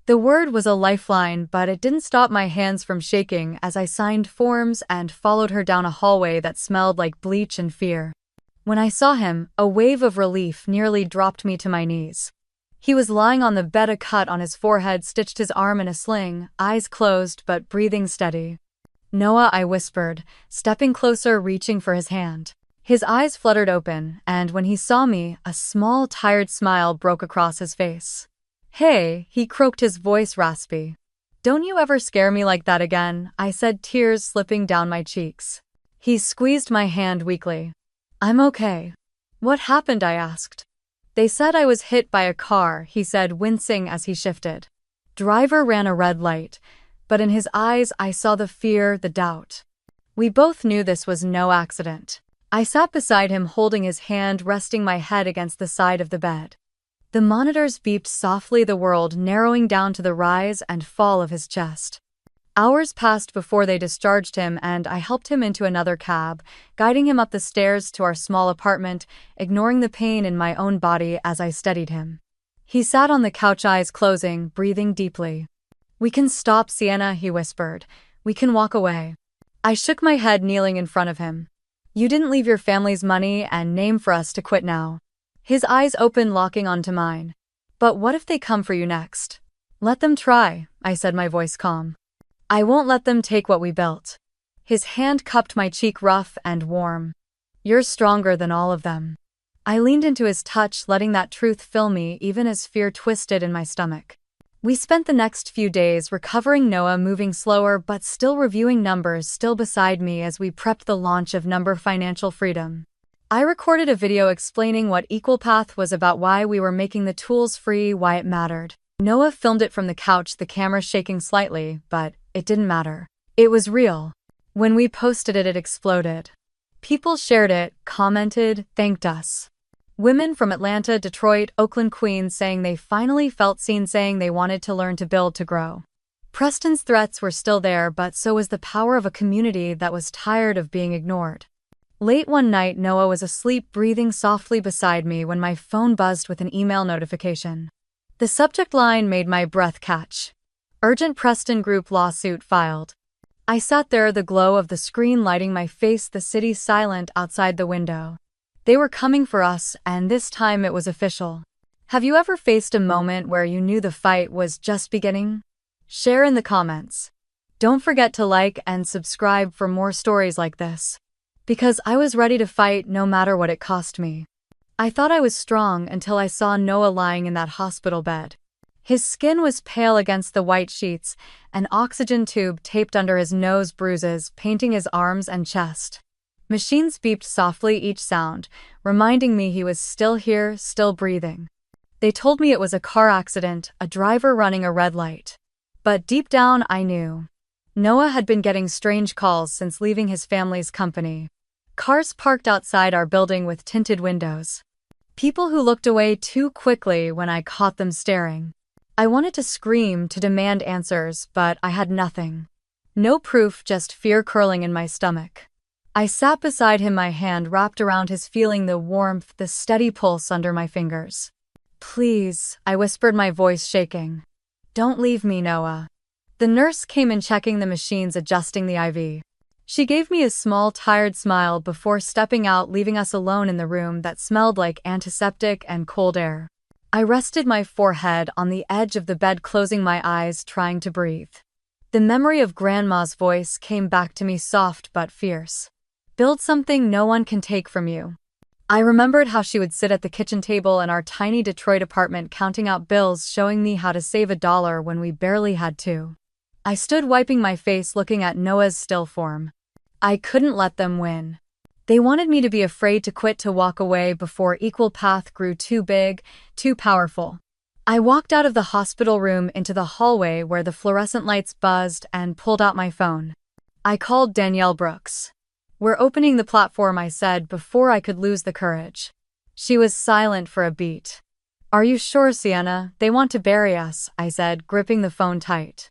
The word was a lifeline, but it didn't stop my hands from shaking as I signed forms and followed her down a hallway that smelled like bleach and fear. When I saw him, a wave of relief nearly dropped me to my knees. He was lying on the bed, a cut on his forehead, stitched, his arm in a sling, eyes closed but breathing steady. Noah, I whispered, stepping closer, reaching for his hand. His eyes fluttered open, and when he saw me, a small, tired smile broke across his face. Hey, he croaked, his voice raspy. Don't you ever scare me like that again, I said, tears slipping down my cheeks. He squeezed my hand weakly. I'm okay. What happened? I asked. They said I was hit by a car, he said, wincing as he shifted. Driver ran a red light, but in his eyes I saw the fear, the doubt. We both knew this was no accident. I sat beside him, holding his hand, resting my head against the side of the bed. The monitors beeped softly, the world narrowing down to the rise and fall of his chest. Hours passed before they discharged him, and I helped him into another cab, guiding him up the stairs to our small apartment, ignoring the pain in my own body as I steadied him. He sat on the couch, eyes closing, breathing deeply. We can stop, Sienna, he whispered. We can walk away. I shook my head, kneeling in front of him. You didn't leave your family's money and name for us to quit now. His eyes opened, locking onto mine. But what if they come for you next? Let them try, I said, my voice calm. I won't let them take what we built. His hand cupped my cheek, rough and warm. You're stronger than all of them. I leaned into his touch, letting that truth fill me even as fear twisted in my stomach. We spent the next few days recovering Noah, moving slower but still reviewing numbers, still beside me as we prepped the launch of Number Financial Freedom. I recorded a video explaining what Equal Path was about, why we were making the tools free, why it mattered. Noah filmed it from the couch, the camera shaking slightly, but it didn't matter. It was real. When we posted it, it exploded. People shared it, commented, thanked us. Women from Atlanta, Detroit, Oakland, Queens saying they finally felt seen, saying they wanted to learn to build, to grow. Preston's threats were still there, but so was the power of a community that was tired of being ignored. Late one night, Noah was asleep, breathing softly beside me when my phone buzzed with an email notification. The subject line made my breath catch. Urgent, Preston Group lawsuit filed. I sat there, the glow of the screen lighting my face, the city silent outside the window. They were coming for us, and this time it was official. Have you ever faced a moment where you knew the fight was just beginning? Share in the comments. Don't forget to like and subscribe for more stories like this. Because I was ready to fight no matter what it cost me. I thought I was strong until I saw Noah lying in that hospital bed. His skin was pale against the white sheets, an oxygen tube taped under his nose, bruises painting his arms and chest. Machines beeped softly each sound, reminding me he was still here, still breathing. They told me it was a car accident, a driver running a red light. But deep down I knew. Noah had been getting strange calls since leaving his family's company. Cars parked outside our building with tinted windows. People who looked away too quickly when I caught them staring. I wanted to scream, to demand answers, but I had nothing. No proof, just fear curling in my stomach. I sat beside him, my hand wrapped around his, feeling the warmth, the steady pulse under my fingers. "Please," I whispered, my voice shaking. "Don't leave me, Noah." The nurse came in, checking the machines, adjusting the IV. She gave me a small, tired smile before stepping out, leaving us alone in the room that smelled like antiseptic and cold air. I rested my forehead on the edge of the bed, closing my eyes, trying to breathe. The memory of Grandma's voice came back to me, soft but fierce. "Build something no one can take from you." I remembered how she would sit at the kitchen table in our tiny Detroit apartment, counting out bills, showing me how to save $1 when we barely had $2. I stood wiping my face, looking at Noah's still form. I couldn't let them win. They wanted me to be afraid, to quit, to walk away before Equal Path grew too big, too powerful. I walked out of the hospital room into the hallway where the fluorescent lights buzzed and pulled out my phone. I called Danielle Brooks. "We're opening the platform," I said before I could lose the courage. She was silent for a beat. "Are you sure, Sienna? They want to bury us," I said, gripping the phone tight.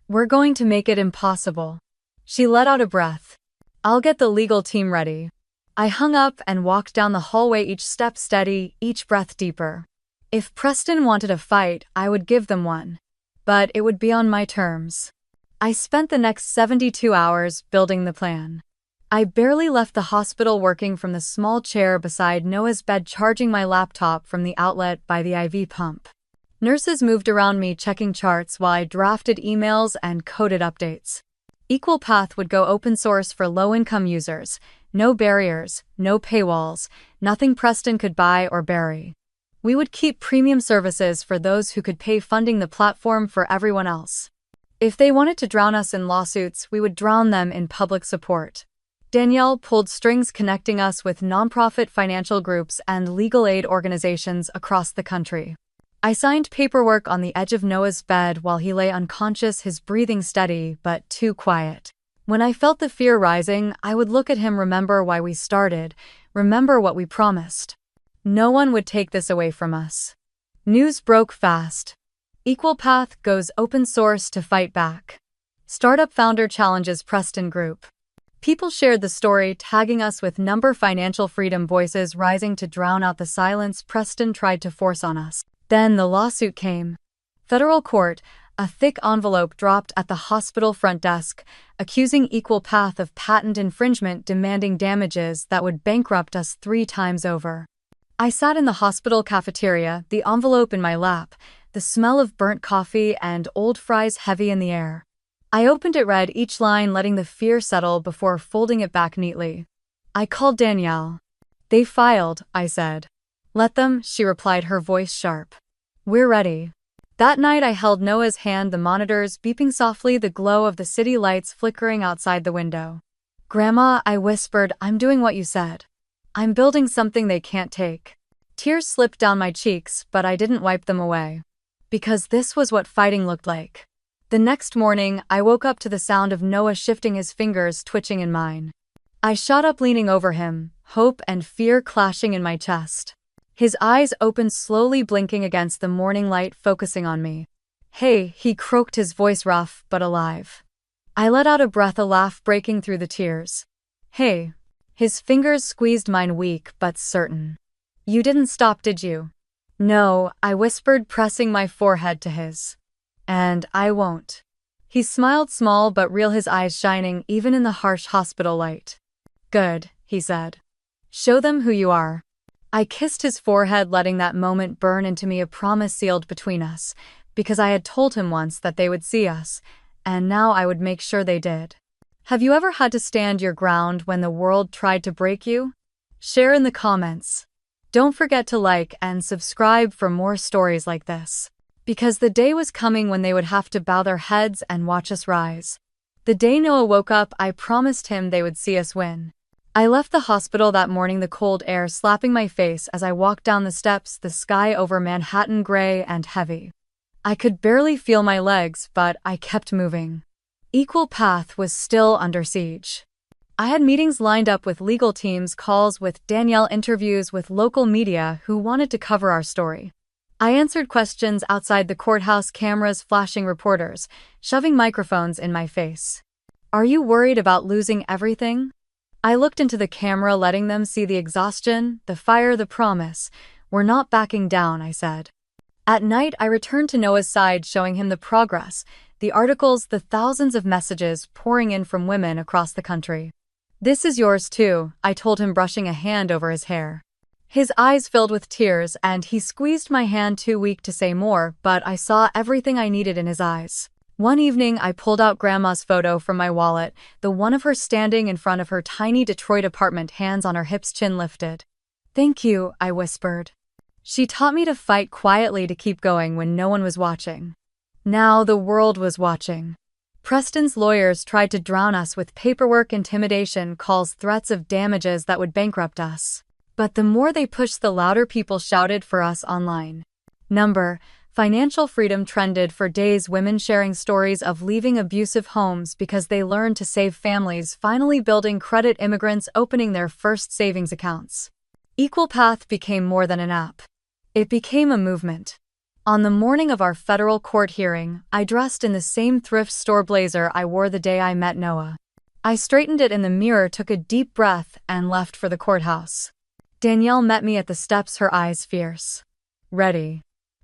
"We're going to make it impossible." She let out a breath. "I'll get the legal team ready." I hung up and walked down the hallway, each step steady, each breath deeper. If Preston wanted a fight, I would give them one. But it would be on my terms. I spent the next 72 hours building the plan. I barely left the hospital, working from the small chair beside Noah's bed, charging my laptop from the outlet by the IV pump. Nurses moved around me, checking charts while I drafted emails and coded updates. Equal Path would go open source for low-income users. No barriers, no paywalls, nothing Preston could buy or bury. We would keep premium services for those who could pay, funding the platform for everyone else. If they wanted to drown us in lawsuits, we would drown them in public support. Danielle pulled strings, connecting us with nonprofit financial groups and legal aid organizations across the country. I signed paperwork on the edge of Noah's bed while he lay unconscious, his breathing steady but too quiet. When I felt the fear rising, I would look at him, remember why we started, remember what we promised. No one would take this away from us. News broke fast. Equal Path goes open source to fight back. Startup founder challenges Preston Group. People shared the story, tagging us with financial freedom, voices rising to drown out the silence Preston tried to force on us. Then the lawsuit came. Federal court, a thick envelope dropped at the hospital front desk, accusing Equal Path of patent infringement, demanding damages that would bankrupt us 3 times over. I sat in the hospital cafeteria, the envelope in my lap, the smell of burnt coffee and old fries heavy in the air. I opened it, read each line, letting the fear settle before folding it back neatly. I called Danielle. "They filed," I said. "Let them," she replied, her voice sharp. "We're ready." That night I held Noah's hand, the monitors beeping softly, the glow of the city lights flickering outside the window. "Grandma," I whispered, "I'm doing what you said. I'm building something they can't take." Tears slipped down my cheeks, but I didn't wipe them away. Because this was what fighting looked like. The next morning, I woke up to the sound of Noah shifting, his fingers twitching in mine. I shot up, leaning over him, hope and fear clashing in my chest. His eyes opened slowly, blinking against the morning light, focusing on me. "Hey," he croaked, his voice rough but alive. I let out a breath, a laugh breaking through the tears. "Hey." His fingers squeezed mine, weak but certain. "You didn't stop, did you?" "No," I whispered, pressing my forehead to his. "And I won't." He smiled, small but real, his eyes shining even in the harsh hospital light. "Good," he said. "Show them who you are." I kissed his forehead, letting that moment burn into me, a promise sealed between us, because I had told him once that they would see us, and now I would make sure they did. Have you ever had to stand your ground when the world tried to break you? Share in the comments. Don't forget to like and subscribe for more stories like this. Because the day was coming when they would have to bow their heads and watch us rise. The day Noah woke up, I promised him they would see us win. I left the hospital that morning, the cold air slapping my face as I walked down the steps, the sky over Manhattan gray and heavy. I could barely feel my legs, but I kept moving. Equal Path was still under siege. I had meetings lined up with legal teams, calls with Danielle, interviews with local media who wanted to cover our story. I answered questions outside the courthouse, cameras flashing, reporters shoving microphones in my face. Are you worried about losing everything? I looked into the camera, letting them see the exhaustion, the fire, the promise. We're not backing down, I said. At night, I returned to Noah's side, showing him the progress, the articles, the thousands of messages pouring in from women across the country. This is yours too, I told him, brushing a hand over his hair. His eyes filled with tears, and he squeezed my hand, too weak to say more, but I saw everything I needed in his eyes. One evening, I pulled out Grandma's photo from my wallet, the one of her standing in front of her tiny Detroit apartment, hands on her hips, chin lifted. Thank you, I whispered. She taught me to fight quietly, to keep going when no one was watching. Now the world was watching. Preston's lawyers tried to drown us with paperwork, intimidation, calls, threats of damages that would bankrupt us. But the more they pushed, the louder people shouted for us online. Financial freedom trended for days, women sharing stories of leaving abusive homes because they learned to save, families finally building credit, immigrants opening their first savings accounts. Equal Path became more than an app. It became a movement. On the morning of our federal court hearing, I dressed in the same thrift store blazer I wore the day I met Noah. I straightened it in the mirror, took a deep breath, and left for the courthouse. Danielle met me at the steps, her eyes fierce. Ready.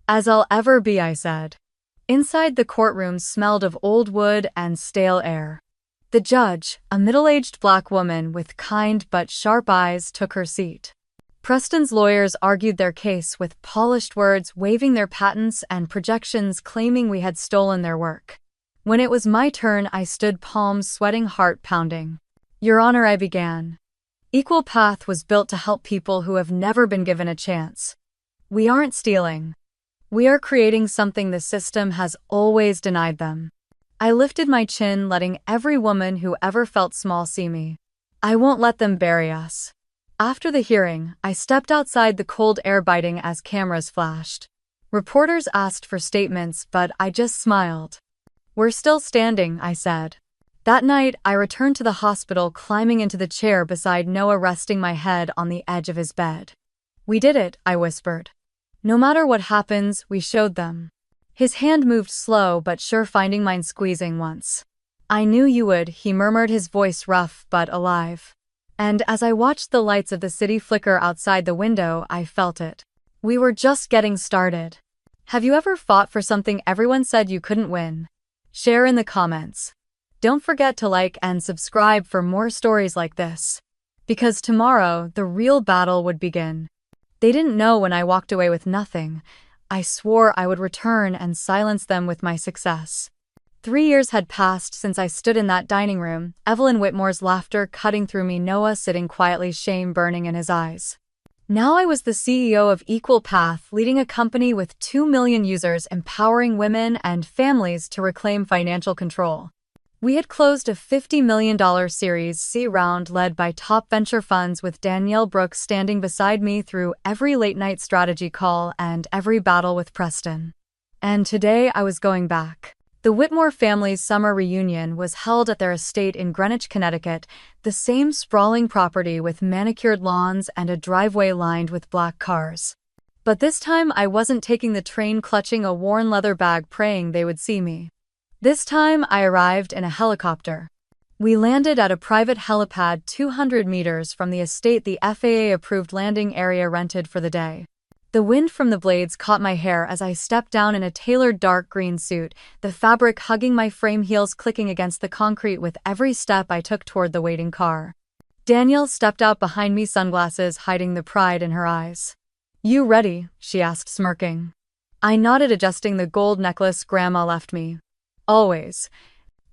As I'll ever be, I said. Inside, the courtroom smelled of old wood and stale air. The judge, a middle-aged black woman with kind but sharp eyes, took her seat. Preston's lawyers argued their case with polished words, waving their patents and projections, claiming we had stolen their work. When it was my turn, I stood, palms sweating, heart pounding. Your Honor, I began. Equal Path was built to help people who have never been given a chance. We aren't stealing. We are creating something the system has always denied them. I lifted my chin, letting every woman who ever felt small see me. I won't let them bury us. After the hearing, I stepped outside, the cold air biting as cameras flashed. Reporters asked for statements, but I just smiled. We're still standing, I said. That night, I returned to the hospital, climbing into the chair beside Noah, resting my head on the edge of his bed. We did it, I whispered. No matter what happens, we showed them. His hand moved slow but sure, finding mine, squeezing once. I knew you would, he murmured, his voice rough but alive. And as I watched the lights of the city flicker outside the window, I felt it. We were just getting started. Have you ever fought for something everyone said you couldn't win? Share in the comments. Don't forget to like and subscribe for more stories like this. Because tomorrow, the real battle would begin. They didn't know when I walked away with nothing. I swore I would return and silence them with my success. 3 years had passed since I stood in that dining room, Evelyn Whitmore's laughter cutting through me, Noah sitting quietly, shame burning in his eyes. Now I was the CEO of Equal Path, leading a company with 2 million users, empowering women and families to reclaim financial control. We had closed a $50 million Series C round led by top venture funds, with Danielle Brooks standing beside me through every late-night strategy call and every battle with Preston. And today I was going back. The Whitmore family's summer reunion was held at their estate in Greenwich, Connecticut, the same sprawling property with manicured lawns and a driveway lined with black cars. But this time I wasn't taking the train, clutching a worn leather bag, praying they would see me. This time I arrived in a helicopter. We landed at a private helipad 200 meters from the estate, the FAA-approved landing area rented for the day. The wind from the blades caught my hair as I stepped down in a tailored dark green suit, the fabric hugging my frame, heels clicking against the concrete with every step I took toward the waiting car. Danielle stepped out behind me, sunglasses hiding the pride in her eyes. You ready? She asked, smirking. I nodded, adjusting the gold necklace Grandma left me. Always.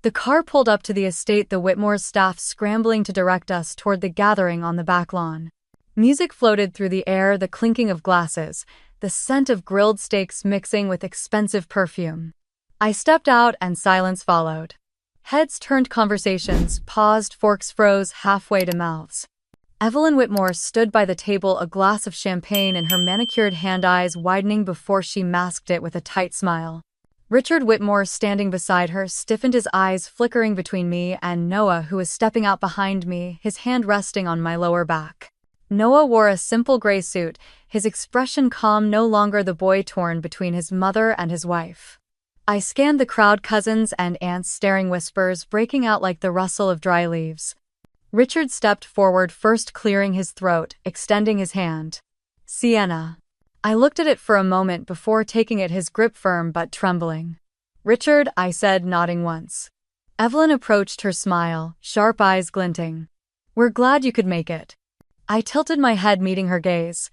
The car pulled up to the estate, the Whitmore's staff scrambling to direct us toward the gathering on the back lawn. Music floated through the air, the clinking of glasses, the scent of grilled steaks mixing with expensive perfume. I stepped out and silence followed. Heads turned, conversations paused, forks froze halfway to mouths. Evelyn Whitmore stood by the table, a glass of champagne in her manicured hand, eyes widening before she masked it with a tight smile. Richard Whitmore, standing beside her, stiffened, his eyes flickering between me and Noah, who was stepping out behind me, his hand resting on my lower back. Noah wore a simple gray suit, his expression calm, no longer the boy torn between his mother and his wife. I scanned the crowd, cousins and aunts staring, whispers breaking out like the rustle of dry leaves. Richard stepped forward first, clearing his throat, extending his hand. Sienna. I looked at it for a moment before taking it, his grip firm but trembling. Richard, I said, nodding once. Evelyn approached, her smile, sharp eyes glinting. We're glad you could make it. I tilted my head, meeting her gaze.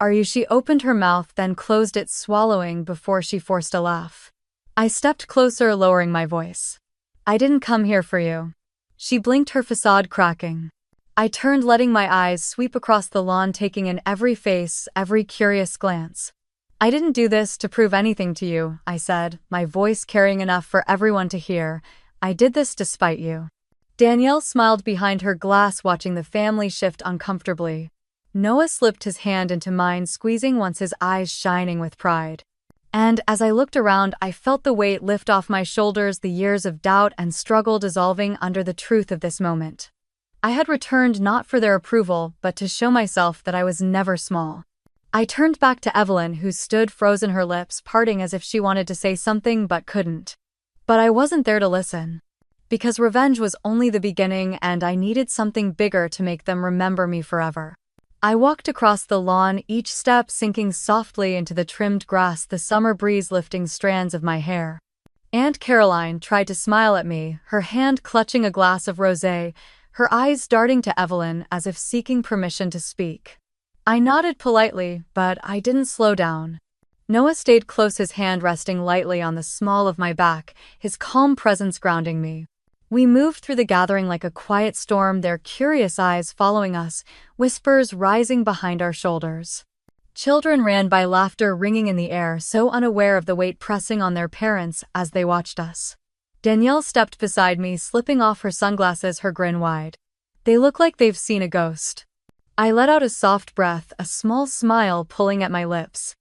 Are you? She opened her mouth, then closed it, swallowing before she forced a laugh. I stepped closer, lowering my voice. I didn't come here for you. She blinked, her facade cracking. I turned, letting my eyes sweep across the lawn, taking in every face, every curious glance. I didn't do this to prove anything to you, I said, my voice carrying enough for everyone to hear. I did this to spite you. Danielle smiled behind her glass, watching the family shift uncomfortably. Noah slipped his hand into mine, squeezing once, his eyes shining with pride. And as I looked around, I felt the weight lift off my shoulders, the years of doubt and struggle dissolving under the truth of this moment. I had returned not for their approval, but to show myself that I was never small. I turned back to Evelyn, who stood frozen, her lips parting as if she wanted to say something but couldn't. But I wasn't there to listen. Because revenge was only the beginning, and I needed something bigger to make them remember me forever. I walked across the lawn, each step sinking softly into the trimmed grass, the summer breeze lifting strands of my hair. Aunt Caroline tried to smile at me, her hand clutching a glass of rosé, her eyes darting to Evelyn as if seeking permission to speak. I nodded politely, but I didn't slow down. Noah stayed close, his hand resting lightly on the small of my back, his calm presence grounding me. We moved through the gathering like a quiet storm, their curious eyes following us, whispers rising behind our shoulders. Children ran by, laughter ringing in the air, so unaware of the weight pressing on their parents as they watched us. Danielle stepped beside me, slipping off her sunglasses, her grin wide. They look like they've seen a ghost. I let out a soft breath, a small smile pulling at my lips.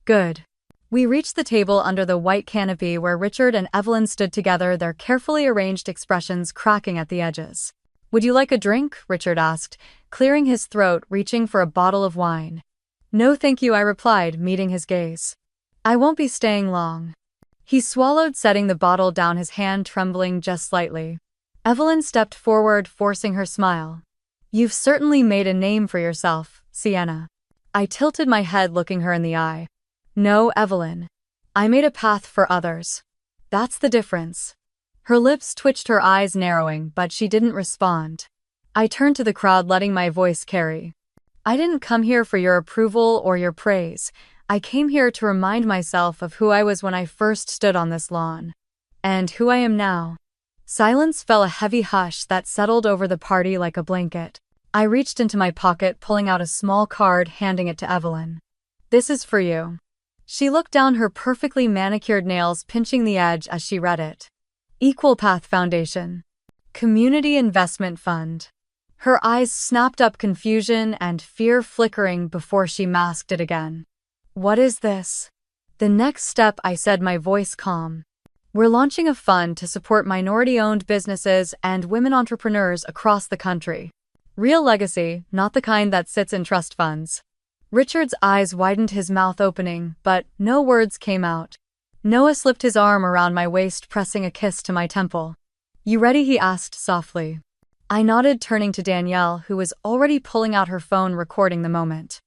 Good. We reached the table under the white canopy where Richard and Evelyn stood together, their carefully arranged expressions cracking at the edges. Would you like a drink? Richard asked, clearing his throat, reaching for a bottle of wine. No thank you, I replied, meeting his gaze. I won't be staying long. He swallowed, setting the bottle down, his hand trembling just slightly. Evelyn stepped forward, forcing her smile. You've certainly made a name for yourself, Sienna. I tilted my head, looking her in the eye. No, Evelyn. I made a path for others. That's the difference. Her lips twitched, her eyes narrowing, but she didn't respond. I turned to the crowd, letting my voice carry. I didn't come here for your approval or your praise. I came here to remind myself of who I was when I first stood on this lawn. And who I am now. Silence fell, a heavy hush that settled over the party like a blanket. I reached into my pocket, pulling out a small card, handing it to Evelyn. This is for you. She looked down, her perfectly manicured nails pinching the edge as she read it. Equal Path Foundation. Community Investment Fund. Her eyes snapped up, confusion and fear flickering before she masked it again. What is this? The next step, I said, my voice calm. We're launching a fund to support minority-owned businesses and women entrepreneurs across the country. Real legacy, not the kind that sits in trust funds. Richard's eyes widened, his mouth opening, but no words came out. Noah slipped his arm around my waist, pressing a kiss to my temple. You ready? He asked softly. I nodded, turning to Danielle, who was already pulling out her phone, recording the moment.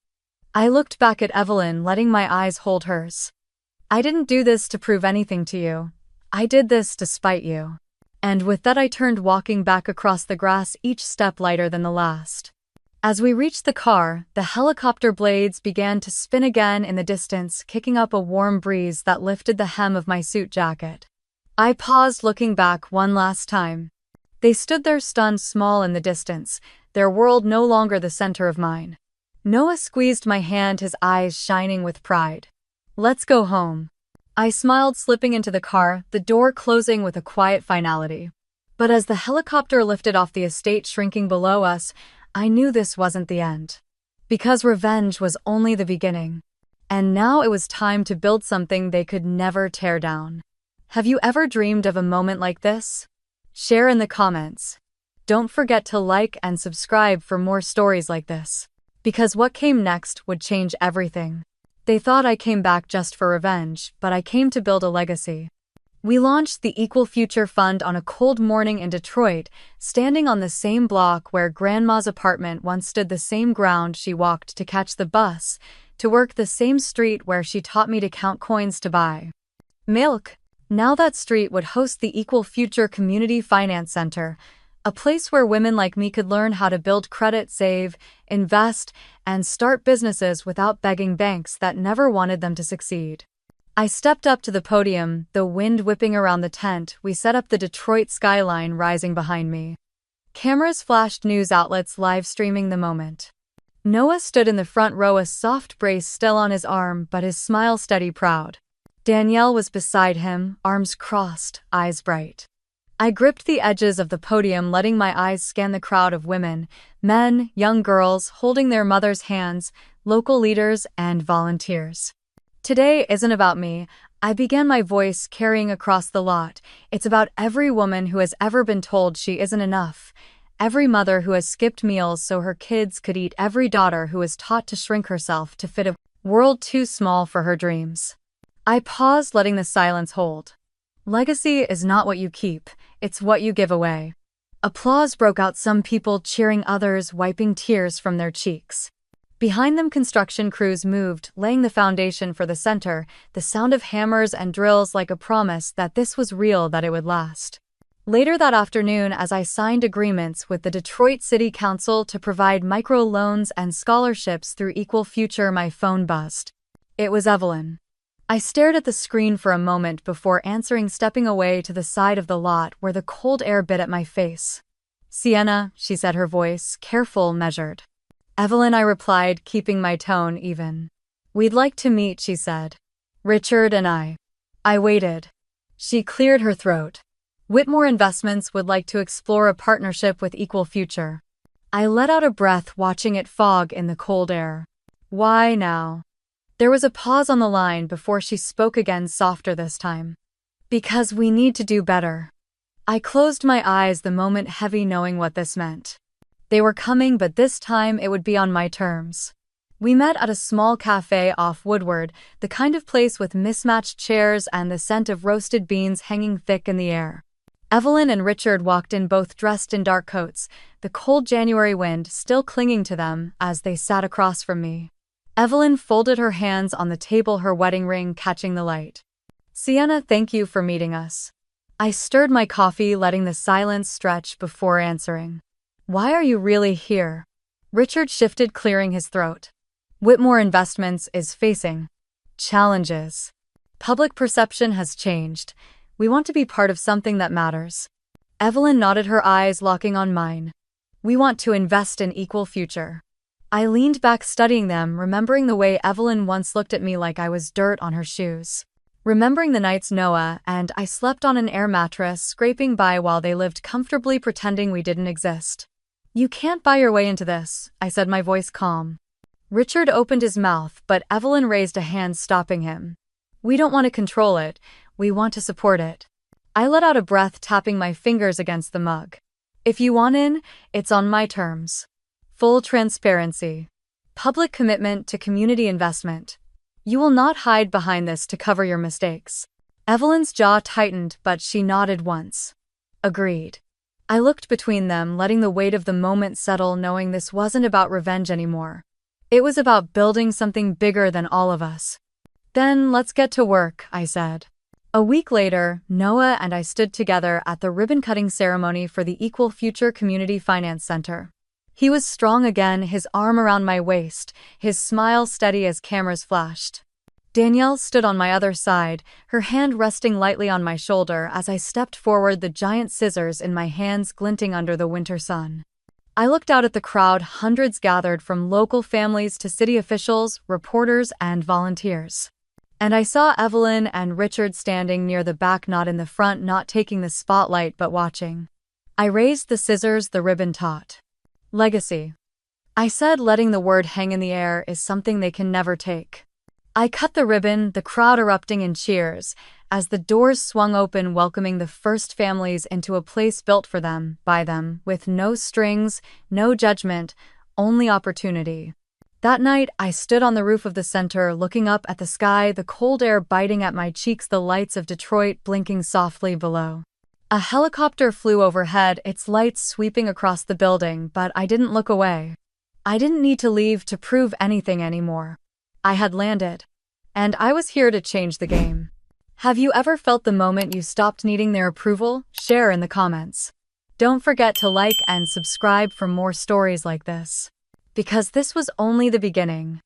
I looked back at Evelyn, letting my eyes hold hers. I didn't do this to prove anything to you. I did this to spite you. And with that I turned, walking back across the grass, each step lighter than the last. As we reached the car, the helicopter blades began to spin again in the distance, kicking up a warm breeze that lifted the hem of my suit jacket. I paused, looking back one last time. They stood there stunned, small in the distance, their world no longer the center of mine. Noah squeezed my hand, his eyes shining with pride. Let's go home. I smiled, slipping into the car, the door closing with a quiet finality. But as the helicopter lifted off the estate shrinking below us, I knew this wasn't the end. Because revenge was only the beginning. And now it was time to build something they could never tear down. Have you ever dreamed of a moment like this? Share in the comments. Don't forget to like and subscribe for more stories like this. Because what came next would change everything. They thought I came back just for revenge, but I came to build a legacy. We launched the Equal Future Fund on a cold morning in Detroit, standing on the same block where Grandma's apartment once stood, the same ground she walked to catch the bus, to work, the same street where she taught me to count coins to buy milk. Now that street would host the Equal Future Community Finance Center, a place where women like me could learn how to build credit, save, invest, and start businesses without begging banks that never wanted them to succeed. I stepped up to the podium, the wind whipping around the tent. We set up, the Detroit skyline rising behind me. Cameras flashed, news outlets live streaming the moment. Noah stood in the front row, a soft brace still on his arm, but his smile steady, proud. Danielle was beside him, arms crossed, eyes bright. I gripped the edges of the podium, letting my eyes scan the crowd of women, men, young girls holding their mothers' hands, local leaders, and volunteers. Today isn't about me, I began, my voice carrying across the lot. It's about every woman who has ever been told she isn't enough, every mother who has skipped meals so her kids could eat, every daughter who is taught to shrink herself to fit a world too small for her dreams. I paused, letting the silence hold. Legacy is not what you keep, it's what you give away. Applause broke out, some people cheering, others wiping tears from their cheeks. Behind them, construction crews moved, laying the foundation for the center, the sound of hammers and drills like a promise that this was real, that it would last. Later that afternoon, as I signed agreements with the Detroit City Council to provide microloans and scholarships through Equal Future, my phone buzzed. It was Evelyn. I stared at the screen for a moment before answering, stepping away to the side of the lot where the cold air bit at my face. Sienna, she said, her voice careful, measured. Evelyn, I replied, keeping my tone even. We'd like to meet, she said. Richard and I. I waited. She cleared her throat. Whitmore Investments would like to explore a partnership with Equal Future. I let out a breath, watching it fog in the cold air. Why now? There was a pause on the line before she spoke again, softer this time. Because we need to do better. I closed my eyes, the moment heavy, knowing what this meant. They were coming, but this time it would be on my terms. We met at a small cafe off Woodward, the kind of place with mismatched chairs and the scent of roasted beans hanging thick in the air. Evelyn and Richard walked in, both dressed in dark coats, the cold January wind still clinging to them as they sat across from me. Evelyn folded her hands on the table, her wedding ring catching the light. Sienna, thank you for meeting us. I stirred my coffee, letting the silence stretch before answering. Why are you really here? Richard shifted, clearing his throat. Whitmore Investments is facing challenges. Public perception has changed. We want to be part of something that matters. Evelyn nodded, her eyes locking on mine. We want to invest in Equal Future. I leaned back, studying them, remembering the way Evelyn once looked at me like I was dirt on her shoes. Remembering the nights Noah and I slept on an air mattress, scraping by while they lived comfortably, pretending we didn't exist. You can't buy your way into this, I said, my voice calm. Richard opened his mouth, but Evelyn raised a hand, stopping him. We don't want to control it, we want to support it. I let out a breath, tapping my fingers against the mug. If you want in, it's on my terms. Full transparency. Public commitment to community investment. You will not hide behind this to cover your mistakes. Evelyn's jaw tightened, but she nodded once. Agreed. I looked between them, letting the weight of the moment settle, knowing this wasn't about revenge anymore. It was about building something bigger than all of us. Then let's get to work, I said. A week later, Noah and I stood together at the ribbon-cutting ceremony for the Equal Future Community Finance Center. He was strong again, his arm around my waist, his smile steady as cameras flashed. Danielle stood on my other side, her hand resting lightly on my shoulder as I stepped forward, the giant scissors in my hands glinting under the winter sun. I looked out at the crowd, hundreds gathered from local families to city officials, reporters, and volunteers. And I saw Evelyn and Richard standing near the back, not in the front, not taking the spotlight but watching. I raised the scissors, the ribbon taut. Legacy. I said, letting the word hang in the air is something they can never take. I cut the ribbon, the crowd erupting in cheers, as the doors swung open, welcoming the first families into a place built for them, by them, with no strings, no judgment, only opportunity. That night, I stood on the roof of the center, looking up at the sky, the cold air biting at my cheeks, the lights of Detroit blinking softly below. A helicopter flew overhead, its lights sweeping across the building, but I didn't look away. I didn't need to leave to prove anything anymore. I had landed. And I was here to change the game. Have you ever felt the moment you stopped needing their approval? Share in the comments. Don't forget to like and subscribe for more stories like this. Because this was only the beginning.